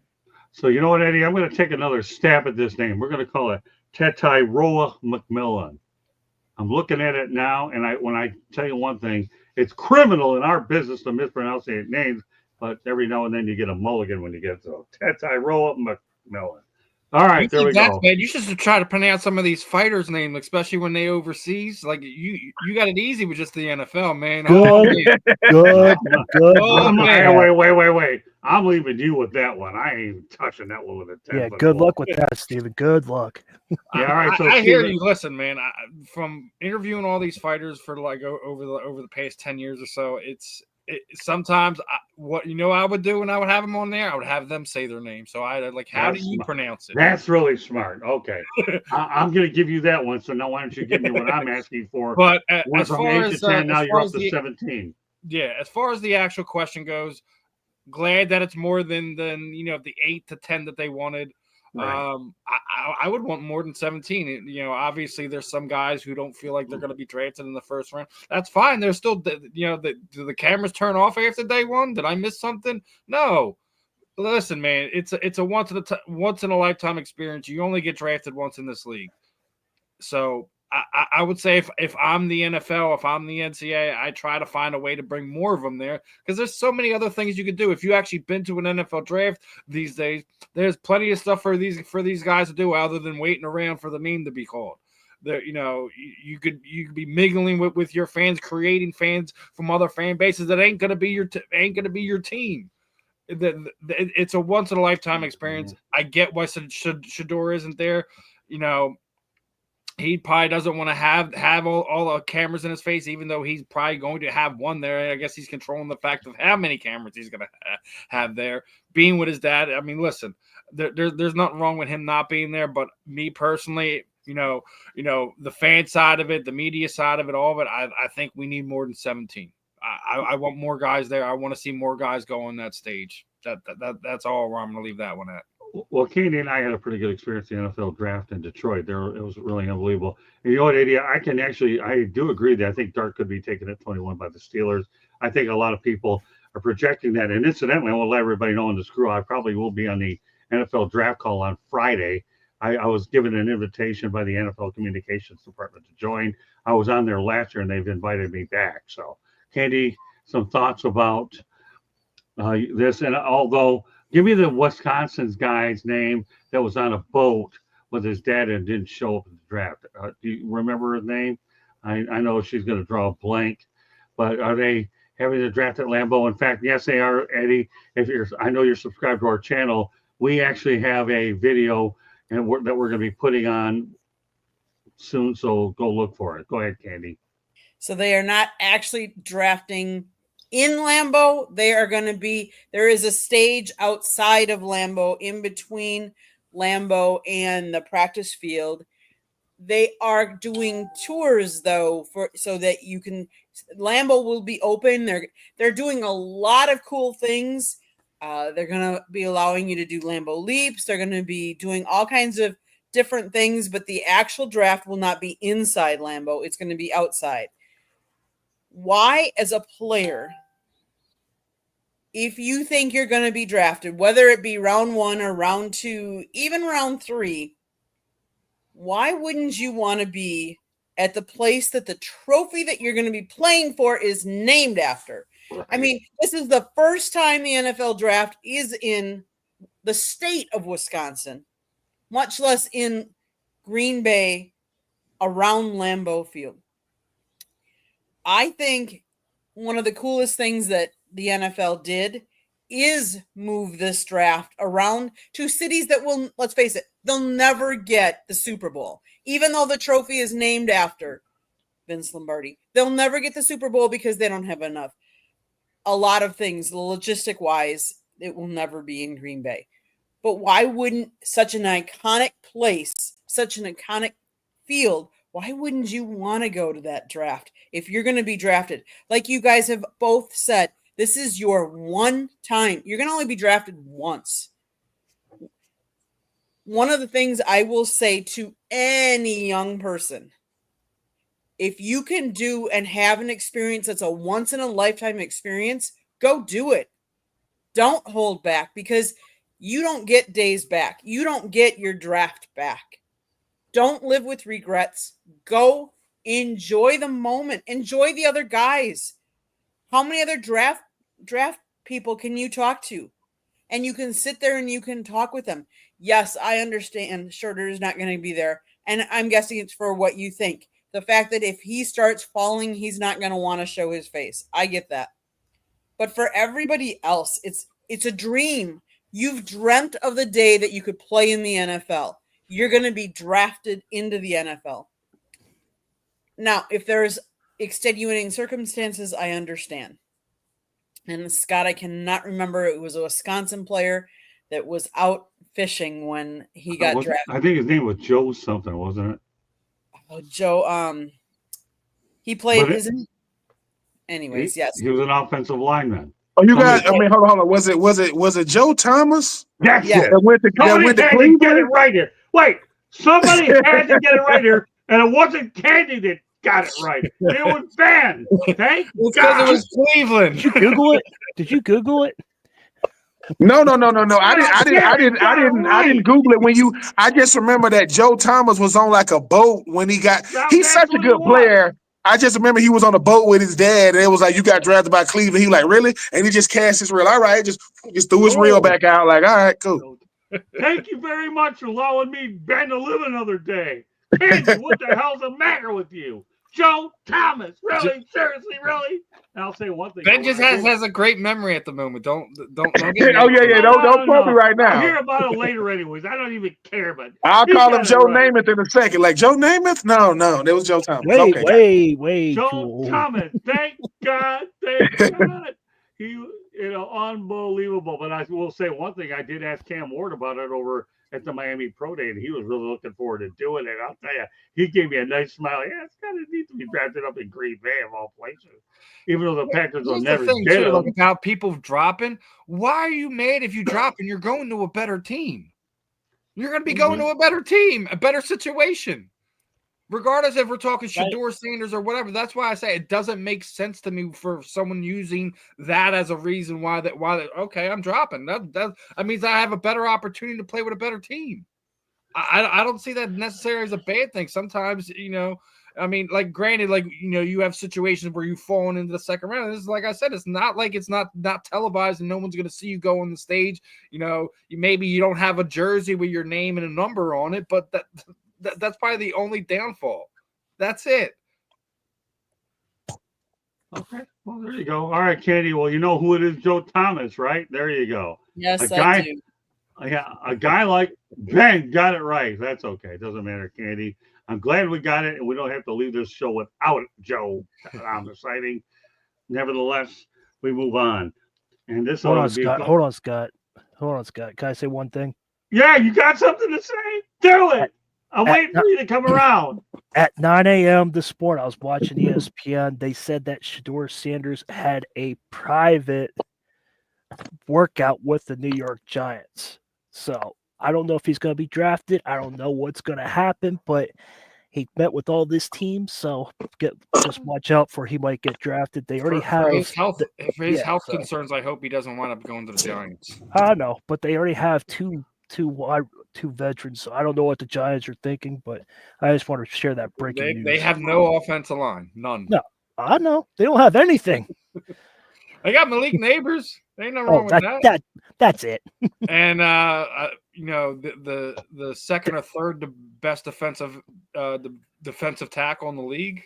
[SPEAKER 1] So you know what, Eddie? I'm going to take another stab at this name. We're going to call it Tetairoa McMillan. I'm looking at it now, and when I tell you one thing, it's criminal in our business to mispronounce names, but every now and then you get a mulligan when you get so Tetairoa McMillan. All right, there we go.
[SPEAKER 5] Bad. You should try to pronounce some of these fighters' names, especially when they overseas. Like you got it easy with just the NFL, man.
[SPEAKER 3] Good.
[SPEAKER 5] Oh, man.
[SPEAKER 1] Wait. I'm leaving you with that one. I ain't even touching that one with a 10.
[SPEAKER 3] Yeah, good luck with that, Steven. Good luck.
[SPEAKER 1] Yeah, all right. So
[SPEAKER 5] I hear you. Listen, man. From interviewing all these fighters for like over the past 10 years or so, sometimes what I would do when I would have them on there, I would have them say their name. So I like, how do you pronounce it?
[SPEAKER 1] That's really smart. Okay, I'm going to give you that one. So now why don't you give me what I'm asking for?
[SPEAKER 5] But
[SPEAKER 1] as far as 8 to 10, now you're up to 17.
[SPEAKER 5] Yeah, as far as the actual question goes, glad that it's more than the 8 to 10 that they wanted. Right. I would want more than 17. Obviously there's some guys who don't feel like they're going to be drafted in the first round. That's fine. There's still, do the cameras turn off after day one? Did I miss something? No. Listen, man, it's a once in a lifetime experience. You only get drafted once in this league. So I would say if I'm the NFL, if I'm the NCAA, I try to find a way to bring more of them there because there's so many other things you could do. If you actually been to an NFL draft these days, there's plenty of stuff for these guys to do other than waiting around for the name to be called. You could be mingling with your fans, creating fans from other fan bases that ain't gonna be your team. It's a once in a lifetime experience. I get why Shador isn't there. He probably doesn't want to have all the cameras in his face, even though he's probably going to have one there. I guess he's controlling the fact of how many cameras he's going to have there. Being with his dad, I mean, listen, there's nothing wrong with him not being there. But me personally, the fan side of it, the media side of it, all of it, I think we need more than 17. I want more guys there. I want to see more guys go on that stage. That's all where I'm going to leave that one at.
[SPEAKER 1] Well, Candy and I had a pretty good experience in the NFL draft in Detroit. It was really unbelievable. And you know what, Eddie? I do agree that I think Dart could be taken at 21 by the Steelers. I think a lot of people are projecting that. And incidentally, I want to let everybody know in the screw, I probably will be on the NFL draft call on Friday. I was given an invitation by the NFL Communications Department to join. I was on there last year, and they've invited me back. So, Candy, some thoughts about this? And although, give me the Wisconsin's guy's name that was on a boat with his dad and didn't show up at the draft. Do you remember his name? I know she's going to draw a blank, but are they having the draft at Lambeau? In fact, yes, they are, Eddie. I know you're subscribed to our channel. We actually have a video that we're going to be putting on soon, so go look for it. Go ahead, Candy.
[SPEAKER 2] So they are not actually drafting in Lambeau. There is a stage outside of Lambeau, in between Lambeau and the practice field. They are doing tours though, so that Lambeau will be open. They're doing a lot of cool things. They're going to be allowing you to do Lambeau leaps. They're going to be doing all kinds of different things, but the actual draft will not be inside Lambeau. It's going to be outside. Why, as a player, if you think you're going to be drafted, whether it be round 1 or round 2, even round 3, why wouldn't you want to be at the place that the trophy that you're going to be playing for is named after? Right. I mean, this is the first time the NFL draft is in the state of Wisconsin, much less in Green Bay around Lambeau Field. I think one of the coolest things that the NFL did is move this draft around to cities that will, let's face it, they'll never get the Super Bowl. Even though the trophy is named after Vince Lombardi, they'll never get the Super Bowl because they don't have enough. A lot of things, logistic wise, it will never be in Green Bay. But why wouldn't such an iconic place, such an iconic field, why wouldn't you want to go to that draft if you're going to be drafted? Like you guys have both said, this is your one time. You're going to only be drafted once. one of the things I will say to any young person, if you can do and have an experience that's a once in a lifetime experience, go do it. Don't hold back, because you don't get days back. You don't get your draft back. Don't live with regrets. Go enjoy the moment. Enjoy the other guys. How many other draft people can you talk to? And you can sit there and you can talk with them. Yes, I understand Schroeder is not going to be there. And I'm guessing it's for what you think. The fact that if he starts falling, he's not going to want to show his face. I get that. But for everybody else, it's a dream. You've dreamt of the day that you could play in the NFL. You're going to be drafted into the NFL. Now, if there's extenuating circumstances, I understand. And Scott, I cannot remember. It was a Wisconsin player that was out fishing when he got drafted.
[SPEAKER 1] I think his name was Joe something, wasn't it?
[SPEAKER 2] Oh, Joe. He played. Anyways, yes,
[SPEAKER 1] he was an offensive lineman.
[SPEAKER 4] Oh, you got. I mean, hold on. Was it Joe Thomas?
[SPEAKER 1] That's it.
[SPEAKER 4] That went to Cleveland.
[SPEAKER 1] Get it right here. Wait, somebody had to get it right here, and it wasn't Candy that got it right. It was Ben. Thank
[SPEAKER 5] because it was Cleveland.
[SPEAKER 3] Did you Google it? Did you Google it?
[SPEAKER 4] No. I didn't Google it when you. I just remember that Joe Thomas was on like a boat when he got. He's such a good player. I just remember he was on a boat with his dad, and it was like, you got drafted by Cleveland. He was like, really? And he just cast his reel. All right, just threw his reel back out. Like, all right, cool.
[SPEAKER 1] Thank you very much for allowing me, Ben, to live another day. Candy, what the hell's the matter with you? Joe Thomas, really? Seriously, really? And I'll say one thing.
[SPEAKER 5] Ben just has a great memory at the moment. Don't get me.
[SPEAKER 4] Oh yeah. Don't quote me right now.
[SPEAKER 1] I'll hear about it later, anyways. I don't even care, but
[SPEAKER 4] I'll call him Joe Namath in a second. Like Joe Namath? No, that was Joe Thomas.
[SPEAKER 3] Wait,
[SPEAKER 1] Joe Thomas. Thank God. Unbelievable. But I will say one thing. I did ask Cam Ward about it over at the Miami Pro Day, and he was really looking forward to doing it. I'll tell you, he gave me a nice smile. Yeah, it's kind of neat to be drafted up in Green Bay of all places. Even though the Packers will never get him.
[SPEAKER 5] About people dropping, why are you mad if you drop and you're going to a better team? You're going to be going to a better team, a better situation. Regardless if we're talking Shedeur Sanders or whatever. That's why I say it doesn't make sense to me for someone using that as a reason why okay, I'm dropping. That means I have a better opportunity to play with a better team. I don't see that necessarily as a bad thing. Sometimes, I mean, like, granted, like, you have situations where you've fallen into the second round. This is, like I said, it's not like it's not televised and no one's going to see you go on the stage. Maybe you don't have a jersey with your name and a number on it, but that's probably the only downfall. That's it.
[SPEAKER 1] Okay. Well, there you go. All right, Candy. Well, you know who it is, Joe Thomas, right? There you go.
[SPEAKER 2] Yes, I do.
[SPEAKER 1] Yeah, a guy like Ben got it right. That's okay. It doesn't matter, Candy. I'm glad we got it, and we don't have to leave this show without Joe Thomas sighting. Nevertheless, we move on. And this
[SPEAKER 3] Hold on, Scott. Can I say one thing?
[SPEAKER 1] Yeah, you got something to say? Do it. I'm waiting for you to come around.
[SPEAKER 3] At 9 a.m. this morning, I was watching ESPN. They said that Shedeur Sanders had a private workout with the New York Giants. So I don't know if he's going to be drafted. I don't know what's going to happen, but he met with all this team. So just watch out for he might get drafted. They already have
[SPEAKER 5] his health. For his health concerns, I hope he doesn't wind up going to the Giants.
[SPEAKER 3] I know, but they already have two veterans. So I don't know what the Giants are thinking, but I just want to share that breaking news.
[SPEAKER 5] They have no offensive line, none.
[SPEAKER 3] No, I know they don't have anything.
[SPEAKER 5] They got Malik Neighbors. They ain't nothing wrong with that.
[SPEAKER 3] That's it.
[SPEAKER 5] And the second or third the best defensive tackle in the league.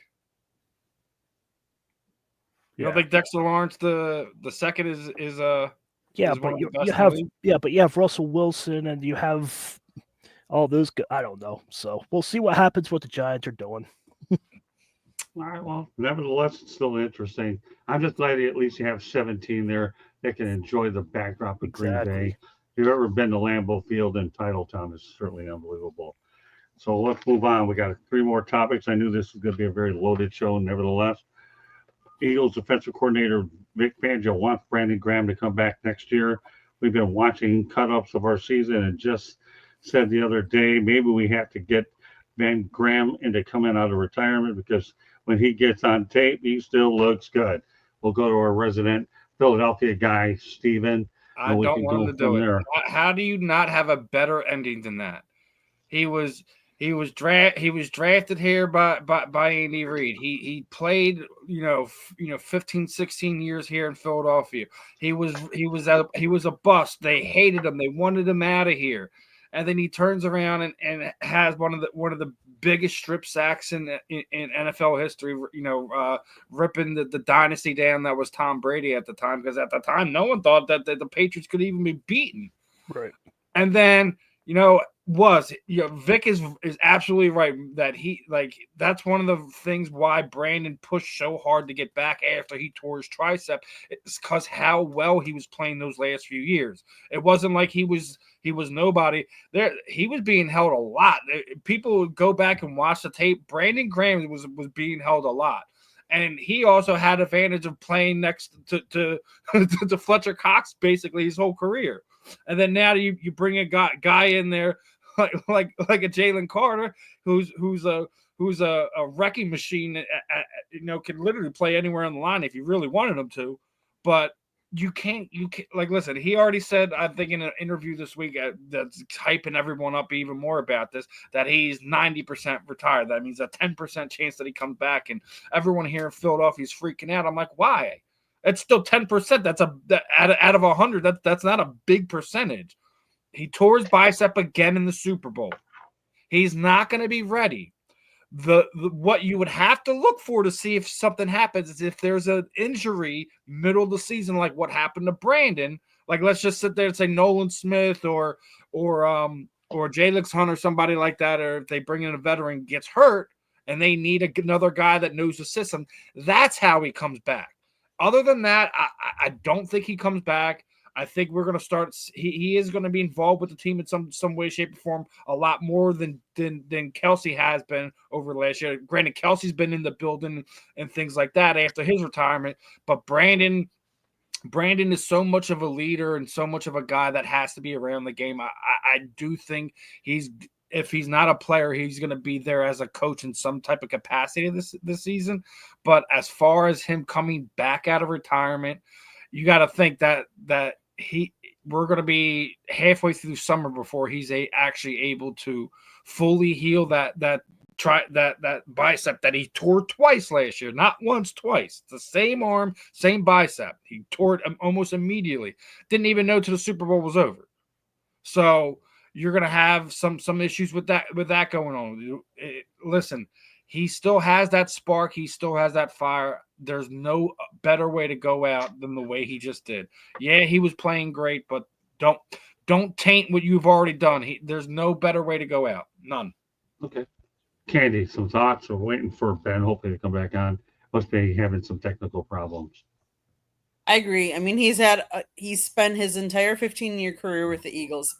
[SPEAKER 5] You don't think Dexter Lawrence the second is
[SPEAKER 3] but you have Russell Wilson and you have all those. I don't know. So we'll see what happens. What the Giants are doing.
[SPEAKER 1] All right. Well, nevertheless, it's still interesting. I'm just glad at least you have 17 there that can enjoy the backdrop of Green Bay. If you've ever been to Lambeau Field in Titletown, it's certainly unbelievable. So let's move on. We got 3 more topics. I knew this was going to be a very loaded show. Nevertheless, Eagles defensive coordinator Vic Fangio wants Brandon Graham to come back next year. We've been watching cut-ups of our season, and just said the other day, maybe we have to get Ben Graham into coming out of retirement because when he gets on tape, he still looks good. We'll go to our resident Philadelphia guy, Steven,
[SPEAKER 5] I
[SPEAKER 1] and we
[SPEAKER 5] don't
[SPEAKER 1] can
[SPEAKER 5] want him
[SPEAKER 1] go
[SPEAKER 5] to do
[SPEAKER 1] from
[SPEAKER 5] it.
[SPEAKER 1] there.
[SPEAKER 5] How do you not have a better ending than that? He was drafted here by Andy Reid. He played 15, 16 years here in Philadelphia. He was a bust. They hated him. They wanted him out of here. And then he turns around and has one of the biggest strip sacks in NFL history, ripping the dynasty down that was Tom Brady at the time, because at the time no one thought that the Patriots could even be beaten.
[SPEAKER 3] Right.
[SPEAKER 5] And then, Vic is absolutely right that that's one of the things why Brandon pushed so hard to get back after he tore his tricep. It's because how well he was playing those last few years. It wasn't like he was nobody there. He was being held a lot. People would go back and watch the tape. Brandon Graham was being held a lot. And he also had advantage of playing next to Fletcher Cox basically his whole career. And then now you bring a guy in there like a Jalen Carter who's a wrecking machine. Can literally play anywhere on the line if you really wanted him to. But you can't listen. He already said, I think in an interview this week that's hyping everyone up even more about this, that he's 90% retired. That means a 10% chance that he comes back, and everyone here in Philadelphia is freaking out. I'm like, why? It's still 10%. That's out of 100. That's not a big percentage. He tore his bicep again in the Super Bowl. He's not going to be ready. What you would have to look for to see if something happens is if there's an injury middle of the season, like what happened to Brandon. Like, let's just sit there and say Nolan Smith or Jalix Hunt or somebody like that, or if they bring in a veteran gets hurt and they need another guy that knows the system. That's how he comes back. Other than that, I don't think he comes back. I think we're going to start. He is going to be involved with the team in some way, shape, or form a lot more than Kelsey has been over the last year. Granted, Kelsey's been in the building and things like that after his retirement, but Brandon is so much of a leader and so much of a guy that has to be around the game. I do think if he's not a player, he's going to be there as a coach in some type of capacity this season. But as far as him coming back out of retirement, you got to think that we're going to be halfway through summer before he's actually able to fully heal that bicep that he tore twice last year, not once, twice. It's the same arm, same bicep. He tore it almost immediately. Didn't even know till the Super Bowl was over. So you're going to have some issues with that going on. Listen, he still has that spark. He still has that fire. There's no better way to go out than the way he just did. Yeah, he was playing great, but don't taint what you've already done. There's no better way to go out. None.
[SPEAKER 1] Okay. Candy, some thoughts? We're waiting for Ben, hopefully, to come back on. Must be having some technical problems.
[SPEAKER 2] I agree. I mean, he's spent his entire 15-year career with the Eagles.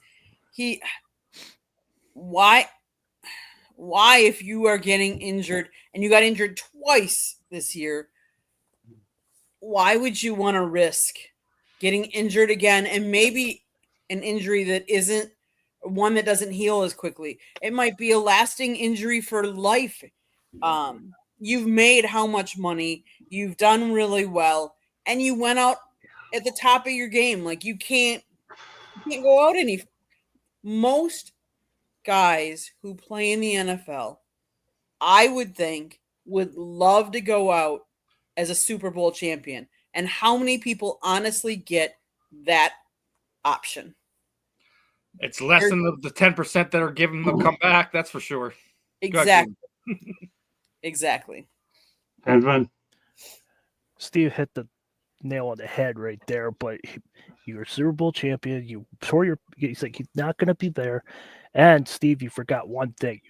[SPEAKER 2] Why if you are getting injured and you got injured twice this year, why would you want to risk getting injured again and maybe an injury that isn't one that doesn't heal as quickly? It might be a lasting injury for life. You've made how much money, you've done really well, and you went out at the top of your game. Like, you can't go out any. Most guys who play in the NFL, I would think, would love to go out as a Super Bowl champion. And how many people honestly get that option?
[SPEAKER 5] It's less than the 10% that are giving them a comeback. That's for sure.
[SPEAKER 2] Exactly. Exactly.
[SPEAKER 1] Edwin?
[SPEAKER 3] Steve hit the nail on the head right there, but you're a Super Bowl champion. You tore he's like, he's not going to be there. And Steve, you forgot one thing.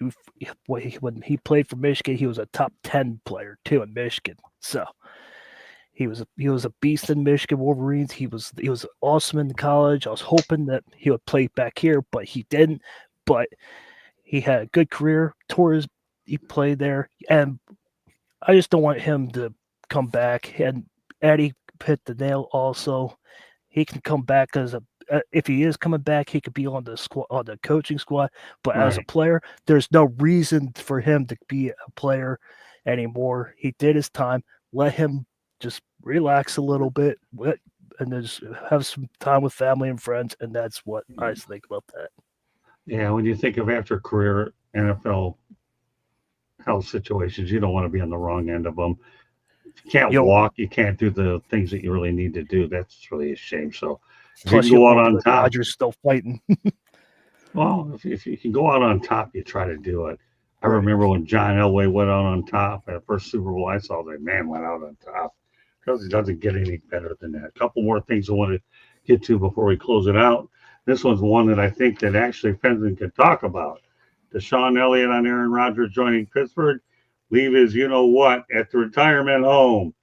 [SPEAKER 3] When he played for Michigan, he was a top 10 player too in Michigan. So he was a beast in Michigan Wolverines. He was awesome in college. I was hoping that he would play back here, but he didn't. But he had a good career. He played there, and I just don't want him to come back. And Eddie hit the nail also. He can come back as if he is coming back, he could be on the squad, on the coaching squad. But as a
[SPEAKER 1] Right.
[SPEAKER 3] player, there's no reason for him to be a player anymore. He did his time. Let him just relax a little bit, and just have some time with family and friends. And that's what I think about that.
[SPEAKER 1] Yeah, when you think of after career NFL health situations, you don't want to be on the wrong end of them. If you can't
[SPEAKER 3] You'll
[SPEAKER 1] walk, you can't do the things that you really need to do. That's really a shame. So if you can
[SPEAKER 3] plus you'll
[SPEAKER 1] go out
[SPEAKER 3] know
[SPEAKER 1] on
[SPEAKER 3] that
[SPEAKER 1] top,
[SPEAKER 3] Rodgers still fighting.
[SPEAKER 1] well, if you can go out on top, you try to do it. I
[SPEAKER 3] Right.
[SPEAKER 1] remember when John Elway went out on top at the first Super Bowl I saw, that man went out on top because it doesn't get any better than that. A couple more things I want to get to before we close it out. This one's one that I think that actually Fenton could talk about. Deshaun Elliott on Aaron Rodgers joining Pittsburgh, leave his you know what at the retirement home.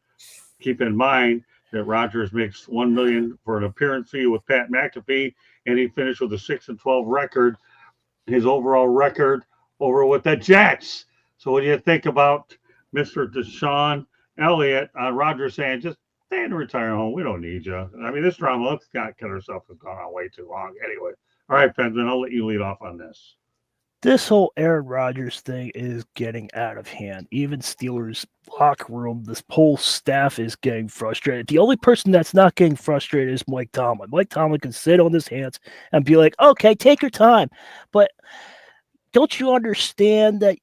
[SPEAKER 1] Keep in mind that Rodgers makes $1 million for an appearance fee with Pat McAfee, and he finished with a 6-12 record, his overall record over with the Jets. So what do you think about Mr. Deshaun Elliott on Rodgers saying, just stay in the retirement home. We don't need you. I mean, this drama, let's not cut ourselves, has gone on way too long. Anyway, all right, Benjamin, I'll let you lead off on this.
[SPEAKER 3] This whole Aaron Rodgers thing is getting out of hand. Even Steelers locker room, this whole staff is getting frustrated. The only person that's not getting frustrated is Mike Tomlin. Mike Tomlin can sit on his hands and be like, okay, take your time. But don't you understand that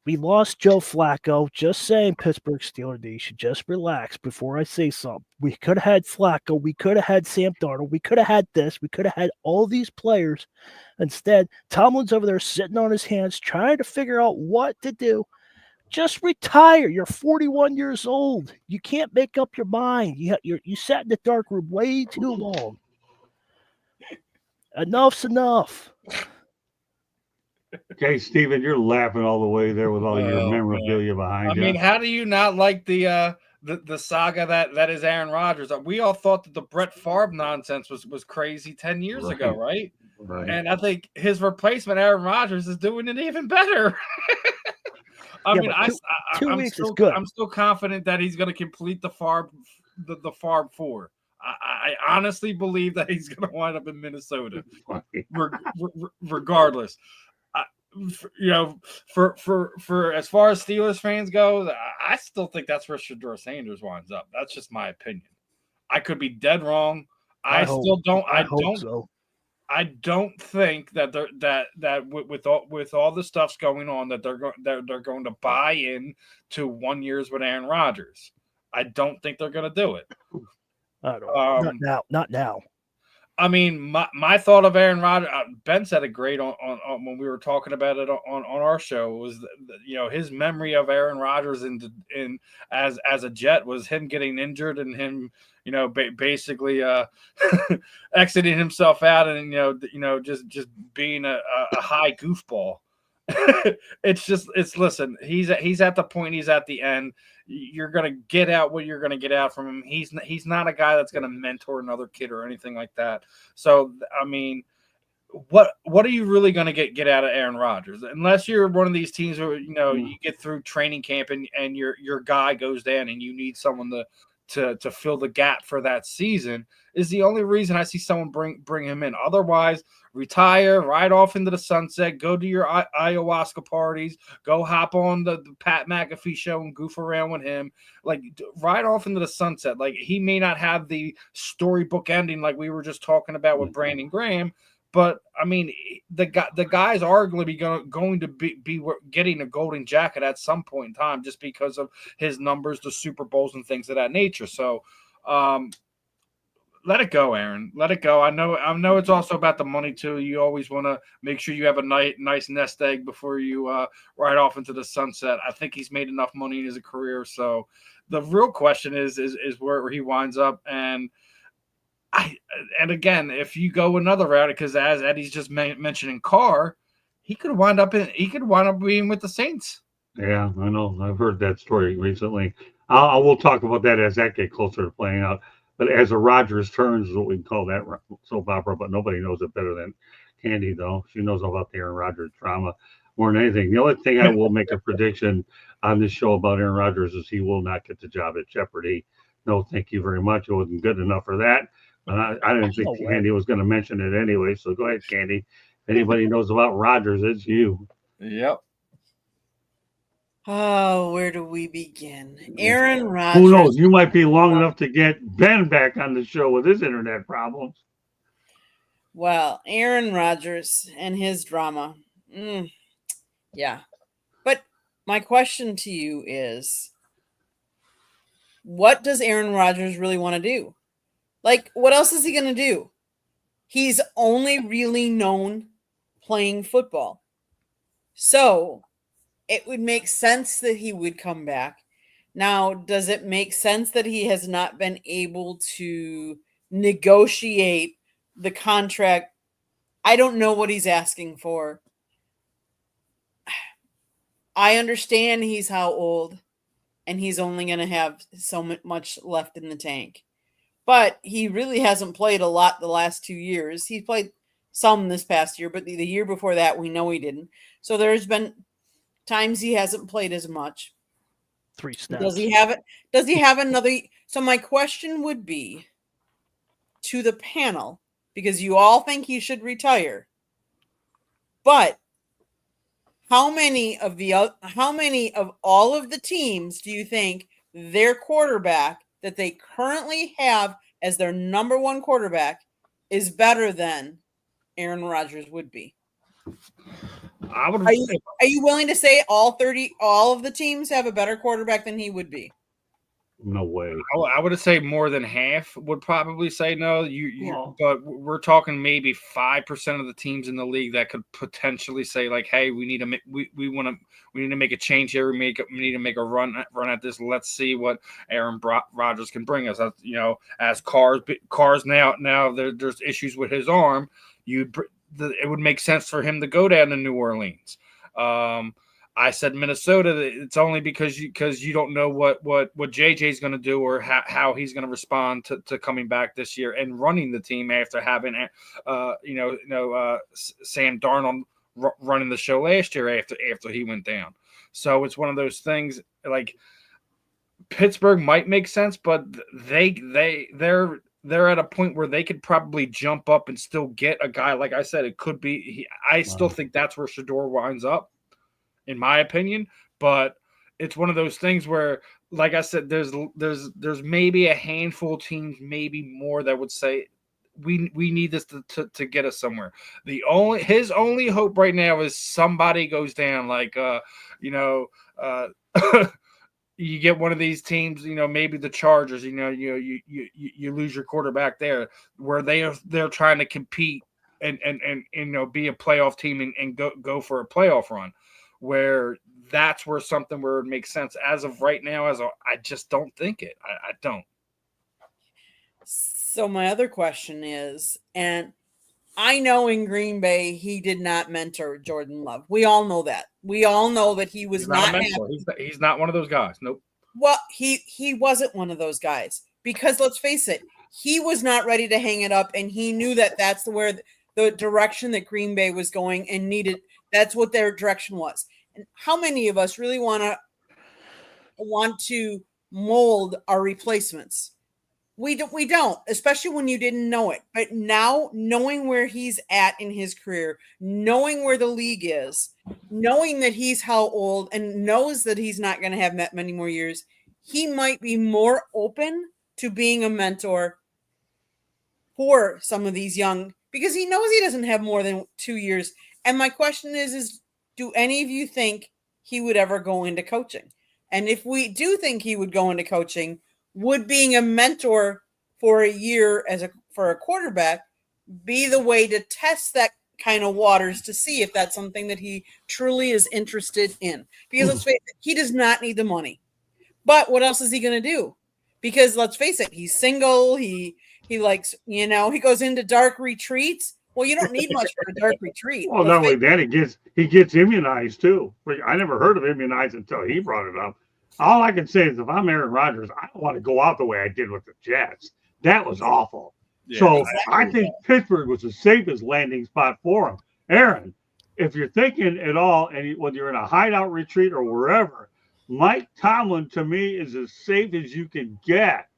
[SPEAKER 3] we lost Joe Flacco? Just saying, Pittsburgh Steelers, you should just relax before I say something. We could have had Flacco. We could have had Sam Darnold. We could have had this. We could have had all these players. Instead, Tomlin's over there sitting on his hands trying to figure out what to do. Just retire. You're 41 years old. You can't make up your mind. You sat in the dark room way too long. Enough's enough.
[SPEAKER 1] Okay, Steven, you're laughing all the way there with all your
[SPEAKER 5] Oh,
[SPEAKER 1] memorabilia behind
[SPEAKER 5] I
[SPEAKER 1] you.
[SPEAKER 5] mean, how do you not like the saga that is Aaron Rodgers? We all thought that the Brett Favre nonsense was crazy 10 years ago, right?
[SPEAKER 1] Right.
[SPEAKER 5] And I think his replacement, Aaron Rodgers, is doing it even better. I
[SPEAKER 3] Yeah,
[SPEAKER 5] mean,
[SPEAKER 3] but two weeks is good.
[SPEAKER 5] I'm still confident that he's going to complete the Favre 4. I honestly believe that he's going to wind up in Minnesota, regardless. You know, for as far as Steelers fans go, I still think that's where Shedeur Sanders winds up. That's just my opinion. I could be dead wrong. I don't think that with all the stuff's going on that they're going to buy in to 1 year with Aaron Rodgers. I don't think they're going to do it.
[SPEAKER 3] I don't. Not now.
[SPEAKER 5] I mean, my thought of Aaron Rodgers, Ben said it great on when we were talking about it on our show, was his memory of Aaron Rodgers in as a Jet was him getting injured and him basically exiting himself out and just being a high goofball. Listen, he's at the point, he's at the end. You're gonna get out what you're gonna get out from him. He's not a guy that's gonna mentor another kid or anything like that. So I mean, what are you really gonna get out of Aaron Rodgers? Unless you're one of these teams where you get through training camp and your guy goes down and you need someone to fill the gap for that season, is the only reason I see someone bring him in. Otherwise, retire, ride off into the sunset, go to your ayahuasca parties, go hop on the Pat McAfee show and goof around with him. Like, ride off into the sunset. Like, he may not have the storybook ending like we were just talking about with Brandon Graham, but I mean, the guys are going to be getting a golden jacket at some point in time just because of his numbers, the Super Bowls, and things of that nature. So, let it go, Aaron. Let it go. I know it's also about the money too. You always want to make sure you have a nice nest egg before you ride off into the sunset. I think he's made enough money in his career. So the real question is where he winds up. And again, if you go another route, because as Eddie's just mentioning Carr, he could wind up being with the Saints.
[SPEAKER 1] Yeah, I know. I've heard that story recently. We'll talk about that as that get closer to playing out. But as a Rodgers turns is what we call that soap opera, but nobody knows it better than Candy, though. She knows about the Aaron Rodgers drama more than anything. The only thing I will make a prediction on this show about Aaron Rodgers is he will not get the job at Jeopardy. No, thank you very much. It wasn't good enough for that. I didn't think
[SPEAKER 3] No way.
[SPEAKER 1] Candy was going to mention it anyway. So go ahead, Candy. If anybody knows about Rodgers, it's you.
[SPEAKER 6] Yep.
[SPEAKER 2] Oh, where do we begin? Aaron
[SPEAKER 1] Who
[SPEAKER 2] Rodgers.
[SPEAKER 1] knows? You might be long enough to get Ben back on the show with his internet problems.
[SPEAKER 2] Well, Aaron Rodgers and his drama. Yeah. But my question to you is, what does Aaron Rodgers really want to do? Like, what else is he going to do? He's only really known playing football. So it would make sense that he would come back. Now, does it make sense that he has not been able to negotiate the contract? I don't know what he's asking for. I understand he's how old, and he's only going to have so much left in the tank. But he really hasn't played a lot the last 2 years. He played some this past year, but the year before that, we know he didn't. So there's been times he hasn't played as much.
[SPEAKER 3] 3 snaps.
[SPEAKER 2] Does he have it? Does he have another? So my question would be to the panel, because you all think he should retire, but how many of all of the teams do you think their quarterback that they currently have as their number one quarterback is better than Aaron Rodgers would be?
[SPEAKER 5] I would.
[SPEAKER 2] Are you willing to say all of the teams have a better quarterback than he would be?
[SPEAKER 1] No way.
[SPEAKER 5] I would say more than half would probably say no.
[SPEAKER 1] Well.
[SPEAKER 5] But we're talking maybe 5% of the teams in the league that could potentially say like, "Hey, we need to make a change here. We need to make a run at this. Let's see what Aaron Rodgers can bring us." As cars now there's issues with his arm. It would make sense for him to go down to New Orleans. I said Minnesota. It's only because you don't know what JJ is going to do or how he's going to respond to coming back this year and running the team after having Sam Darnold running the show last year after he went down. So it's one of those things like Pittsburgh might make sense, but they're at a point where they could probably jump up and still get a guy. Like I said, it could be. I still think that's where Shedeur winds up, in my opinion. But it's one of those things where, like I said, there's maybe a handful of teams, maybe more, that would say we need this to get us somewhere. His only hope right now is somebody goes down, like you get one of these teams, maybe the Chargers, you lose your quarterback there, where they're trying to compete and be a playoff team and go for a playoff run, where that's where something where it makes sense. As of right now, I just don't think it. I don't.
[SPEAKER 2] So my other question is, and I know in Green Bay he did not mentor Jordan Love. We all know that. We all know that he was not
[SPEAKER 5] a mentor. He's not one of those guys. Nope.
[SPEAKER 2] Well, he wasn't one of those guys, because let's face it, he was not ready to hang it up, and he knew that that's where the direction that Green Bay was going and needed. That's what their direction was. And how many of us really want to mold our replacements? We don't, especially when you didn't know it. But now, knowing where he's at in his career, knowing where the league is, knowing that he's how old and knows that he's not going to have that many more years, he might be more open to being a mentor for some of these young, because he knows he doesn't have more than 2 years. And my question is do any of you think he would ever go into coaching? And if we do think he would go into coaching, would being a mentor for a year for a quarterback be the way to test that kind of waters to see if that's something that he truly is interested in? Because let's face it, he does not need the money. But what else is he going to do? Because let's face it, he's single. He likes, he goes into dark retreats. Well, you don't need much for a dark retreat.
[SPEAKER 1] Well, not only that, he gets immunized too. I never heard of immunized until he brought it up. All I can say is if I'm Aaron Rodgers, I don't want to go out the way I did with the Jets. That was awful. Yeah, so exactly. I think Pittsburgh was the safest landing spot for him. Aaron, if you're thinking at all, and whether you're in a hideout retreat or wherever, Mike Tomlin, to me, is as safe as you can get.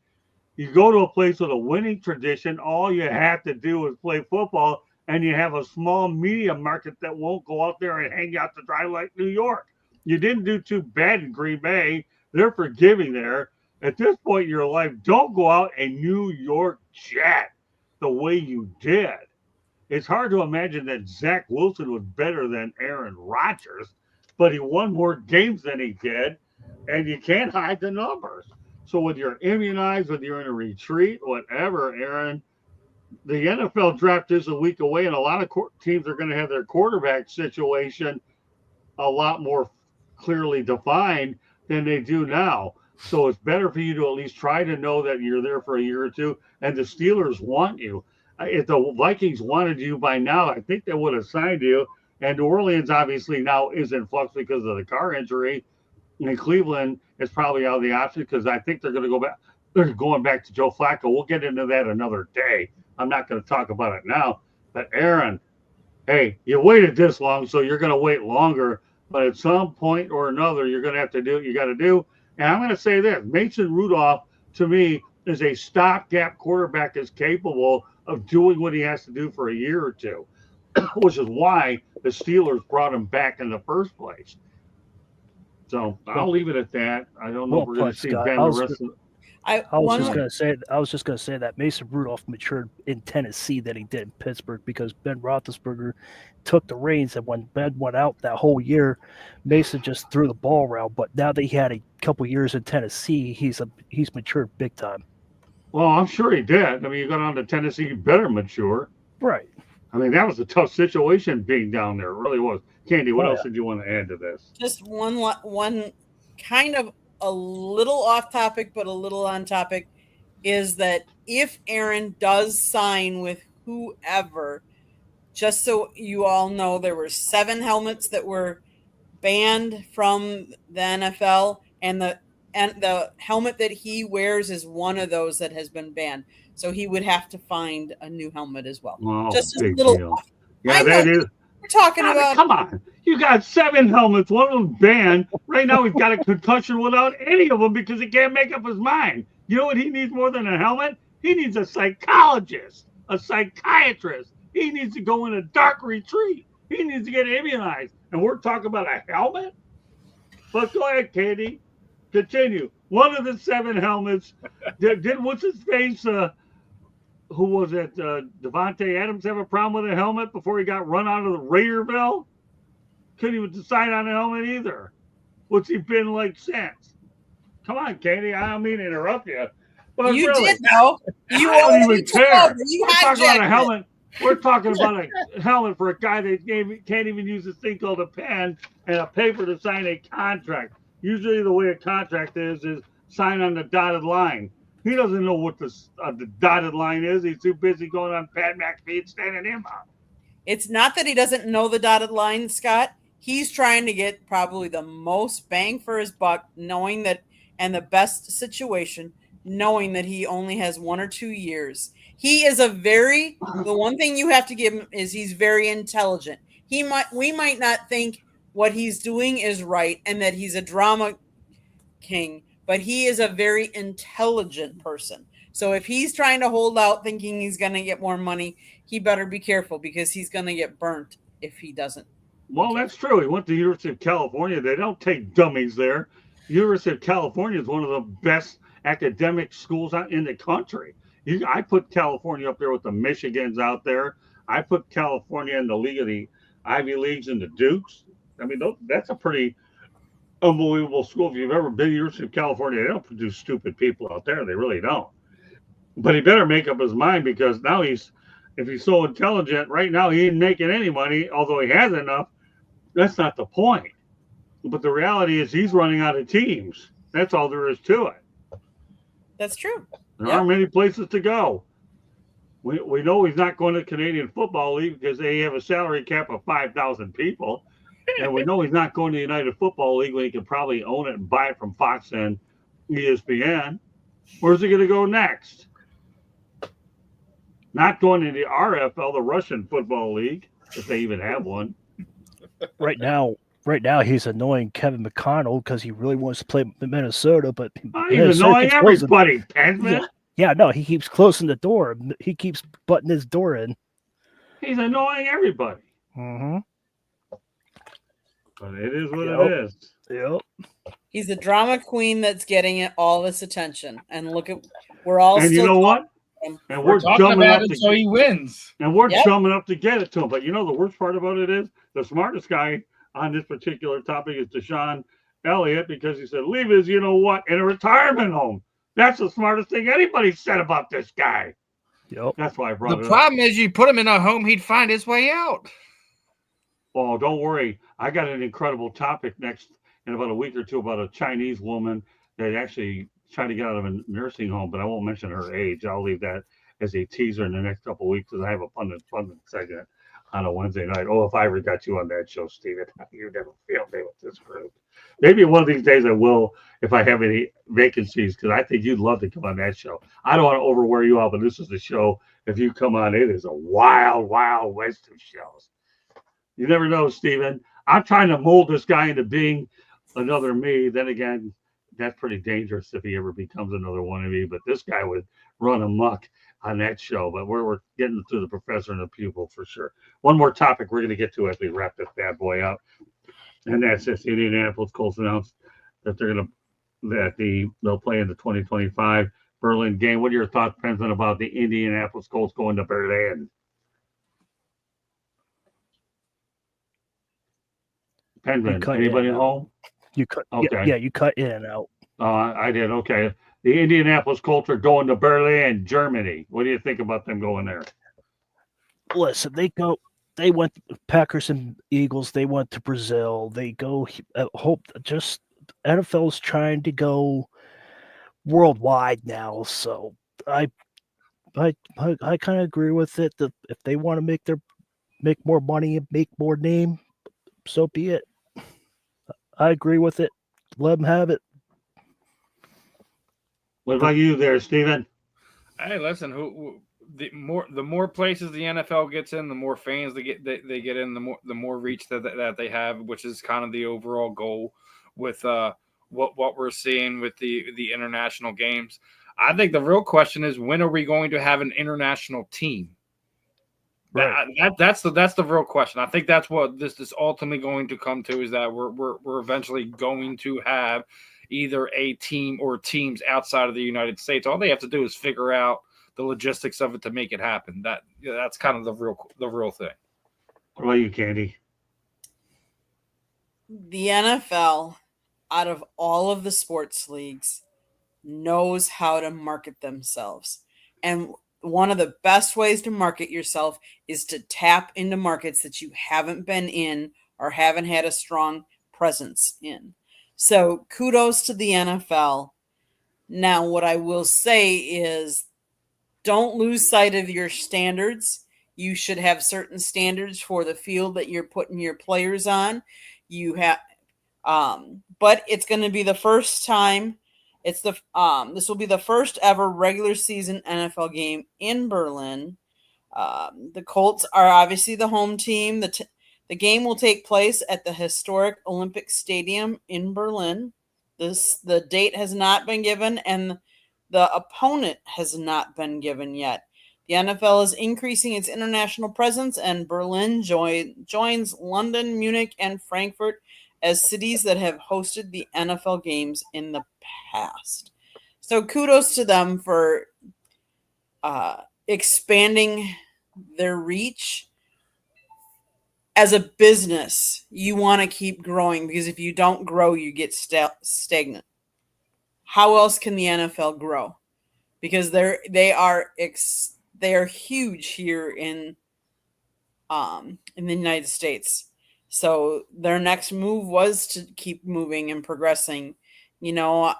[SPEAKER 1] You go to a place with a winning tradition, all you have to do is play football, and you have a small media market that won't go out there and hang out to dry like New York. You didn't do too bad in Green Bay. They're forgiving there. At this point in your life, don't go out and New York Jet the way you did. It's hard to imagine that Zach Wilson was better than Aaron Rodgers, but he won more games than he did, and you can't hide the numbers. So whether you're immunized, whether you're in a retreat, whatever, Aaron, the NFL draft is a week away, and a lot of teams are going to have their quarterback situation a lot more clearly defined than they do now. So it's better for you to at least try to know that you're there for a year or two, and the Steelers want you. If the Vikings wanted you by now, I think they would have signed you. And New Orleans obviously now is in flux because of the car injury. And Cleveland is probably out of the option because I think they're going to go back. They're going back to Joe Flacco. We'll get into that another day. I'm not going to talk about it now. But Aaron, hey, you waited this long, so you're going to wait longer. But at some point or another, you're going to have to do what you got to do. And I'm going to say this: Mason Rudolph, to me, is a stopgap quarterback is capable of doing what he has to do for a year or two, which is why the Steelers brought him back in the first place. So I'll leave it at that. I don't know if we're going to see Ben the rest of.
[SPEAKER 3] I was just going to say that Mason Rudolph matured in Tennessee than he did in Pittsburgh because Ben Roethlisberger took the reins, and when Ben went out that whole year, Mason just threw the ball around. But now that he had a couple years in Tennessee, he's matured big time.
[SPEAKER 1] Well, I'm sure he did. I mean, you got on to Tennessee, you better mature.
[SPEAKER 3] Right.
[SPEAKER 1] I mean, that was a tough situation being down there. It really was. Candy, what else did you want to add to this?
[SPEAKER 2] Just one kind of a little off topic, but a little on topic, is that if Aaron does sign with whoever, just so you all know, there were 7 helmets that were banned from the NFL, and the helmet that he wears is one of those that has been banned. So he would have to find a new helmet as well.
[SPEAKER 1] Oh,
[SPEAKER 2] just a little
[SPEAKER 1] deal.
[SPEAKER 2] off.
[SPEAKER 1] Yeah, that is.
[SPEAKER 2] We're talking about.
[SPEAKER 1] Come on. You got 7 helmets, one of them banned. Right now, he's got a concussion without any of them because he can't make up his mind. You know what he needs more than a helmet? He needs a psychologist, a psychiatrist. He needs to go in a dark retreat. He needs to get immunized. And we're talking about a helmet? But go ahead, Katie. Continue. One of the 7 helmets. Did what's his face? Who was it? Devontae Adams have a problem with a helmet before he got run out of the Raiderville? Couldn't even decide on a helmet either. What's he been like since? Come on, Katie. I don't mean to interrupt you. But
[SPEAKER 2] you
[SPEAKER 1] really,
[SPEAKER 2] did though. You
[SPEAKER 1] don't even care.
[SPEAKER 2] You
[SPEAKER 1] We're talking about a helmet.
[SPEAKER 2] It.
[SPEAKER 1] We're talking about a helmet for a guy that can't even use this thing called a pen and a paper to sign a contract. Usually the way a contract is sign on the dotted line. He doesn't know what the dotted line is. He's too busy going on Pat McAfee and standing him up.
[SPEAKER 2] It's not that he doesn't know the dotted line, Scott. He's trying to get probably the most bang for his buck, knowing that, and the best situation, knowing that he only has 1 or 2 years. He is the one thing you have to give him is he's very intelligent. We might not think what he's doing is right and that he's a drama king, but he is a very intelligent person. So if he's trying to hold out thinking he's going to get more money, he better be careful because he's going to get burnt if he doesn't.
[SPEAKER 1] Well, that's true. He went to the University of California. They don't take dummies there. University of California is one of the best academic schools out in the country. I put California up there with the Michigans out there. I put California in the league of the Ivy Leagues and the Dukes. I mean, that's a pretty unbelievable school. If you've ever been to the University of California, they don't produce stupid people out there. They really don't. But he better make up his mind because now if he's so intelligent, right now he ain't making any money, although he has enough. That's not the point. But the reality is he's running out of teams. That's all there is to it.
[SPEAKER 2] That's true.
[SPEAKER 1] There aren't many places to go. We know he's not going to the Canadian Football League because they have a salary cap of 5,000 people. And we know he's not going to the United Football League when he could probably own it and buy it from Fox and ESPN. Where's he going to go next? Not going to the RFL, the Russian Football League, if they even have one.
[SPEAKER 3] Right now, he's annoying Kevin McConnell because he really wants to play Minnesota, but
[SPEAKER 1] he's annoying everybody, Pensman.
[SPEAKER 3] Yeah, no, he keeps closing the door. He keeps butting his door in.
[SPEAKER 1] He's annoying everybody.
[SPEAKER 3] Mm-hmm.
[SPEAKER 1] But it is what
[SPEAKER 3] Yep.
[SPEAKER 1] it is.
[SPEAKER 3] Yep.
[SPEAKER 2] He's a drama queen that's getting all this attention. And look at, we're all
[SPEAKER 1] And
[SPEAKER 2] still
[SPEAKER 1] you know what?
[SPEAKER 2] him.
[SPEAKER 1] And
[SPEAKER 5] We're
[SPEAKER 1] we're
[SPEAKER 5] talking
[SPEAKER 1] dumb
[SPEAKER 5] about
[SPEAKER 1] enough
[SPEAKER 5] it
[SPEAKER 1] to
[SPEAKER 5] so he wins.
[SPEAKER 1] and we're
[SPEAKER 2] Yep.
[SPEAKER 1] dumb enough to get it to him. But you know the worst part about it is the smartest guy on this particular topic is Deshaun Elliott, because he said leave his, you know what, in a retirement home. That's the smartest thing anybody said about this guy.
[SPEAKER 3] Yep.
[SPEAKER 1] That's why I brought
[SPEAKER 5] The
[SPEAKER 1] it
[SPEAKER 5] problem is you put him in a home, he'd find his way out.
[SPEAKER 1] Oh, don't worry. I got an incredible topic next in about a week or two about a Chinese woman that actually tried to get out of a nursing home, but I won't mention her age. I'll leave that as a teaser in the next couple of weeks, because I have a fun segment on a Wednesday night. Oh, if I ever got you on that show, Steven, you never failed me with this group. Maybe one of these days I will, if I have any vacancies, because I think you'd love to come on that show. I don't want to overwear you out, but this is the show. If you come on, it is a wild, wild west of shows. You never know, Steven. I'm trying to mold this guy into being another me. Then again, that's pretty dangerous if he ever becomes another one of me. But this guy would run amok on that show. But we're getting through the professor and the pupil for sure. One more topic we're going to get to as we wrap this bad boy up, and that's this: Indianapolis Colts announced that they'll play in the 2025 Berlin game. What are your thoughts, President, about the Indianapolis Colts going to Berlin? Penguin, anybody at home?
[SPEAKER 3] You cut.
[SPEAKER 1] Okay.
[SPEAKER 3] Yeah, you cut in and out.
[SPEAKER 1] I did. Okay. The Indianapolis Colts are going to Berlin, Germany. What do you think about them going there?
[SPEAKER 3] Listen, they went Packers and Eagles. They went to Brazil. They go. Just NFL's trying to go worldwide now. So I kind of agree with it. That if they want to make more money and make more name, so be it. I agree with it. Let them have it.
[SPEAKER 1] What about you there, Steven?
[SPEAKER 5] Hey, listen, the more places the NFL gets in, the more fans they get in, the more reach that they have, which is kind of the overall goal with what we're seeing with the international games. I think the real question is, when are we going to have an international team?
[SPEAKER 3] Right.
[SPEAKER 5] That's the real question. I think that's what this is ultimately going to come to, is that we're eventually going to have either a team or teams outside of the United States. All they have to do is figure out the logistics of it to make it happen. That's kind of the real thing.
[SPEAKER 1] What about you, Candy?
[SPEAKER 2] The NFL, out of all of the sports leagues, knows how to market themselves. And one of the best ways to market yourself is to tap into markets that you haven't been in or haven't had a strong presence in. So kudos to the NFL. Now, what I will say is, don't lose sight of your standards. You should have certain standards for the field that you're putting your players on. You have, but it's going to be the first time. This will be the first ever regular season NFL game in Berlin. The Colts are obviously the home team. The game will take place at the historic Olympic Stadium in Berlin. The date has not been given, and the opponent has not been given yet. The NFL is increasing its international presence, and Berlin joins London, Munich, and Frankfurt as cities that have hosted the NFL games in the past. So kudos to them for expanding their reach. As a business, you want to keep growing, because if you don't grow, you get stagnant. How else can the NFL grow? Because they are huge here in the United States. So their next move was to keep moving and progressing. You know,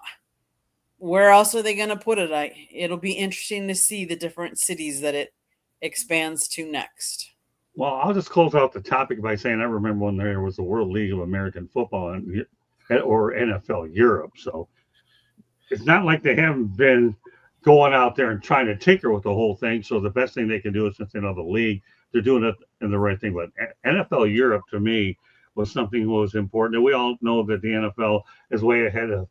[SPEAKER 2] where else are they going to put it? It'll be interesting to see the different cities that it expands to next.
[SPEAKER 1] Well, I'll just close out the topic by saying I remember when there was the World League of American Football or NFL Europe. So it's not like they haven't been going out there and trying to tinker with the whole thing. So the best thing they can do is, since they know the league, they're doing it in the right thing. But NFL Europe, to me, was something that was important. And we all know that the NFL is way ahead of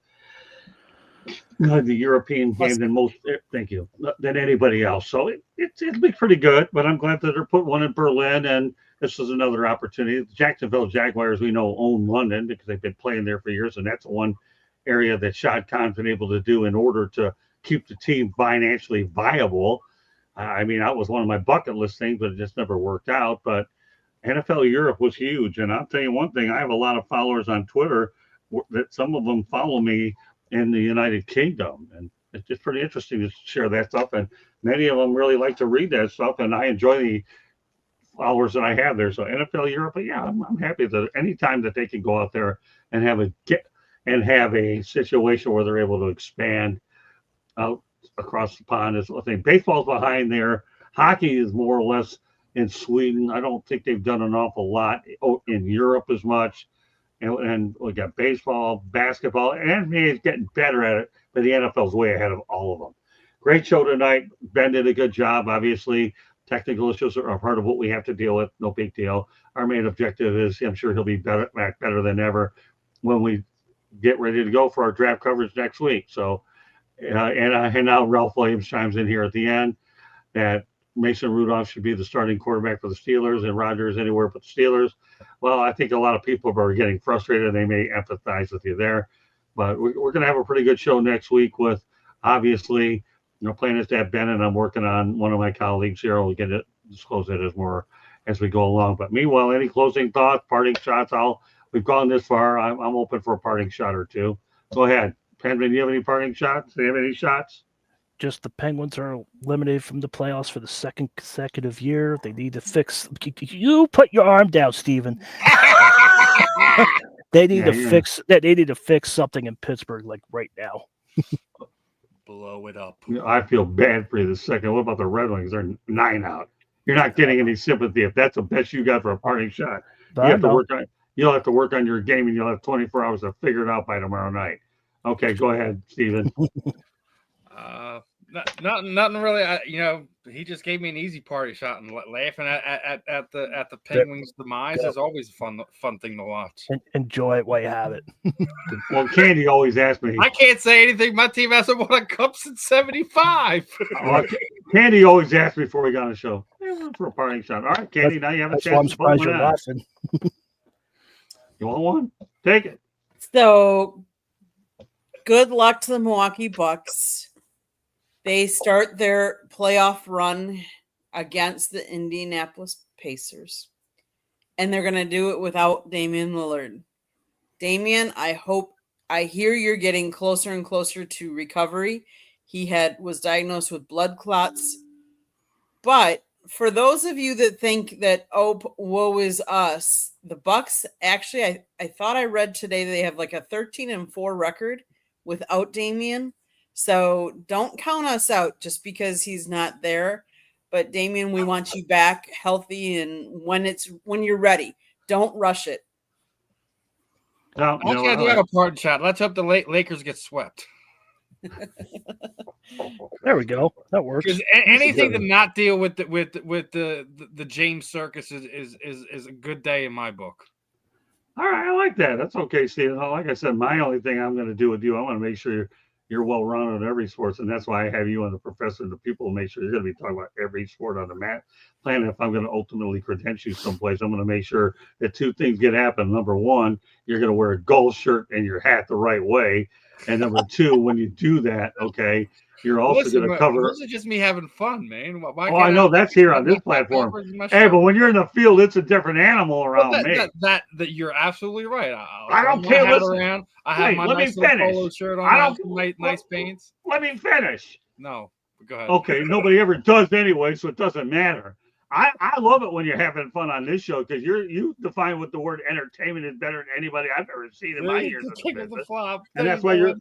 [SPEAKER 1] the European game than most. Thank you, than anybody else. So it'll be pretty good. But I'm glad that they're putting one in Berlin, and this is another opportunity. The Jacksonville Jaguars, we know, own London because they've been playing there for years, and that's one area that Shad Khan's been able to do in order to keep the team financially viable. I mean, that was one of my bucket list things, but it just never worked out. But NFL Europe was huge, and I'll tell you one thing: I have a lot of followers on Twitter that some of them follow me in the United Kingdom, and it's just pretty interesting to share that stuff. And many of them really like to read that stuff, and I enjoy the followers that I have there. So NFL Europe, but yeah, I'm happy that anytime that they can go out there and have a situation where they're able to expand out across the pond is one thing. Baseball's behind there. Hockey is more or less in Sweden. I don't think they've done an awful lot in Europe as much. And we got baseball, basketball, and NBA is getting better at it, but the NFL's way ahead of all of them. Great show tonight. Ben did a good job. Obviously, technical issues are part of what we have to deal with. No big deal. Our main objective is, I'm sure he'll be better than ever when we get ready to go for our draft coverage next week. So, and now Ralph Williams chimes in here at the end that Mason Rudolph should be the starting quarterback for the Steelers and Rodgers anywhere but the Steelers. Well, I think a lot of people are getting frustrated. They may empathize with you there, but we're going to have a pretty good show next week with, obviously, plan is to have Ben, and I'm working on one of my colleagues here. We'll disclose it as more as we go along. But meanwhile, any closing thoughts, parting shots? We've gone this far. I'm open for a parting shot or two. Go ahead. Penman, do you have any parting shots? Do you have any shots?
[SPEAKER 3] Just the Penguins are eliminated from the playoffs for the second consecutive year. They need to fix. You put your arm down, Steven. They need to fix that. They need to fix something in Pittsburgh, like right now.
[SPEAKER 5] Blow it up.
[SPEAKER 1] I feel bad for you the second. What about the Red Wings? They're 9 out. You're not getting any sympathy if that's the best you got for a parting shot. You'll have to work on your game, and you'll have 24 hours to figure it out by tomorrow night. Okay, go ahead, Steven.
[SPEAKER 5] Nothing really. He just gave me an easy party shot, and laughing at the Penguins' demise is always a fun thing to watch.
[SPEAKER 3] Enjoy it while you have it.
[SPEAKER 1] Well, Candy always asks me.
[SPEAKER 5] I can't say anything. My team hasn't won a cup since '75.
[SPEAKER 1] Candy always asks me before we got on the show for a parting shot. All right, Candy, now you have a chance.
[SPEAKER 3] I'm surprised you're laughing.
[SPEAKER 1] You want one? Take it.
[SPEAKER 2] So, good luck to the Milwaukee Bucks. They start their playoff run against the Indianapolis Pacers, and they're going to do it without Damian Lillard. Damian, I hear you're getting closer and closer to recovery. He was diagnosed with blood clots, but for those of you that think that, woe is us, the Bucks actually, I thought I read today they have like a 13-4 record without Damian. So don't count us out just because he's not there. But Damian, we want you back healthy, and when you're ready, don't rush it.
[SPEAKER 5] I do have a parting shot. Let's hope the Lakers get swept.
[SPEAKER 3] There we go. That works.
[SPEAKER 5] Because anything to not deal with the James Circus is a good day in my book.
[SPEAKER 1] All right, I like that. That's okay, Steven. Like I said, my only thing I'm going to do with you, I want to make sure you're well-rounded in every sports, and that's why I have you on the professor and the people to make sure you're going to be talking about every sport on the planet. If I'm going to ultimately credential you someplace, I'm going to make sure that two things can happen. Number one, you're going to wear a golf shirt and your hat the right way. And number two, when you do that, okay, you're also going to cover.
[SPEAKER 5] This is just me having fun, man.
[SPEAKER 1] I know that's here on this platform. Hey, but when you're in the field, it's a different animal around me.
[SPEAKER 5] That you're absolutely right.
[SPEAKER 1] I don't care. Listen,
[SPEAKER 5] I have my nice polo shirt on. I don't nice pants.
[SPEAKER 1] Let me finish.
[SPEAKER 5] No, go ahead.
[SPEAKER 1] Okay, nobody ever does anyway, so it doesn't matter. I love it when you're having fun on this show because you define what the word entertainment is better than anybody I've ever seen in my years in the business. And that's why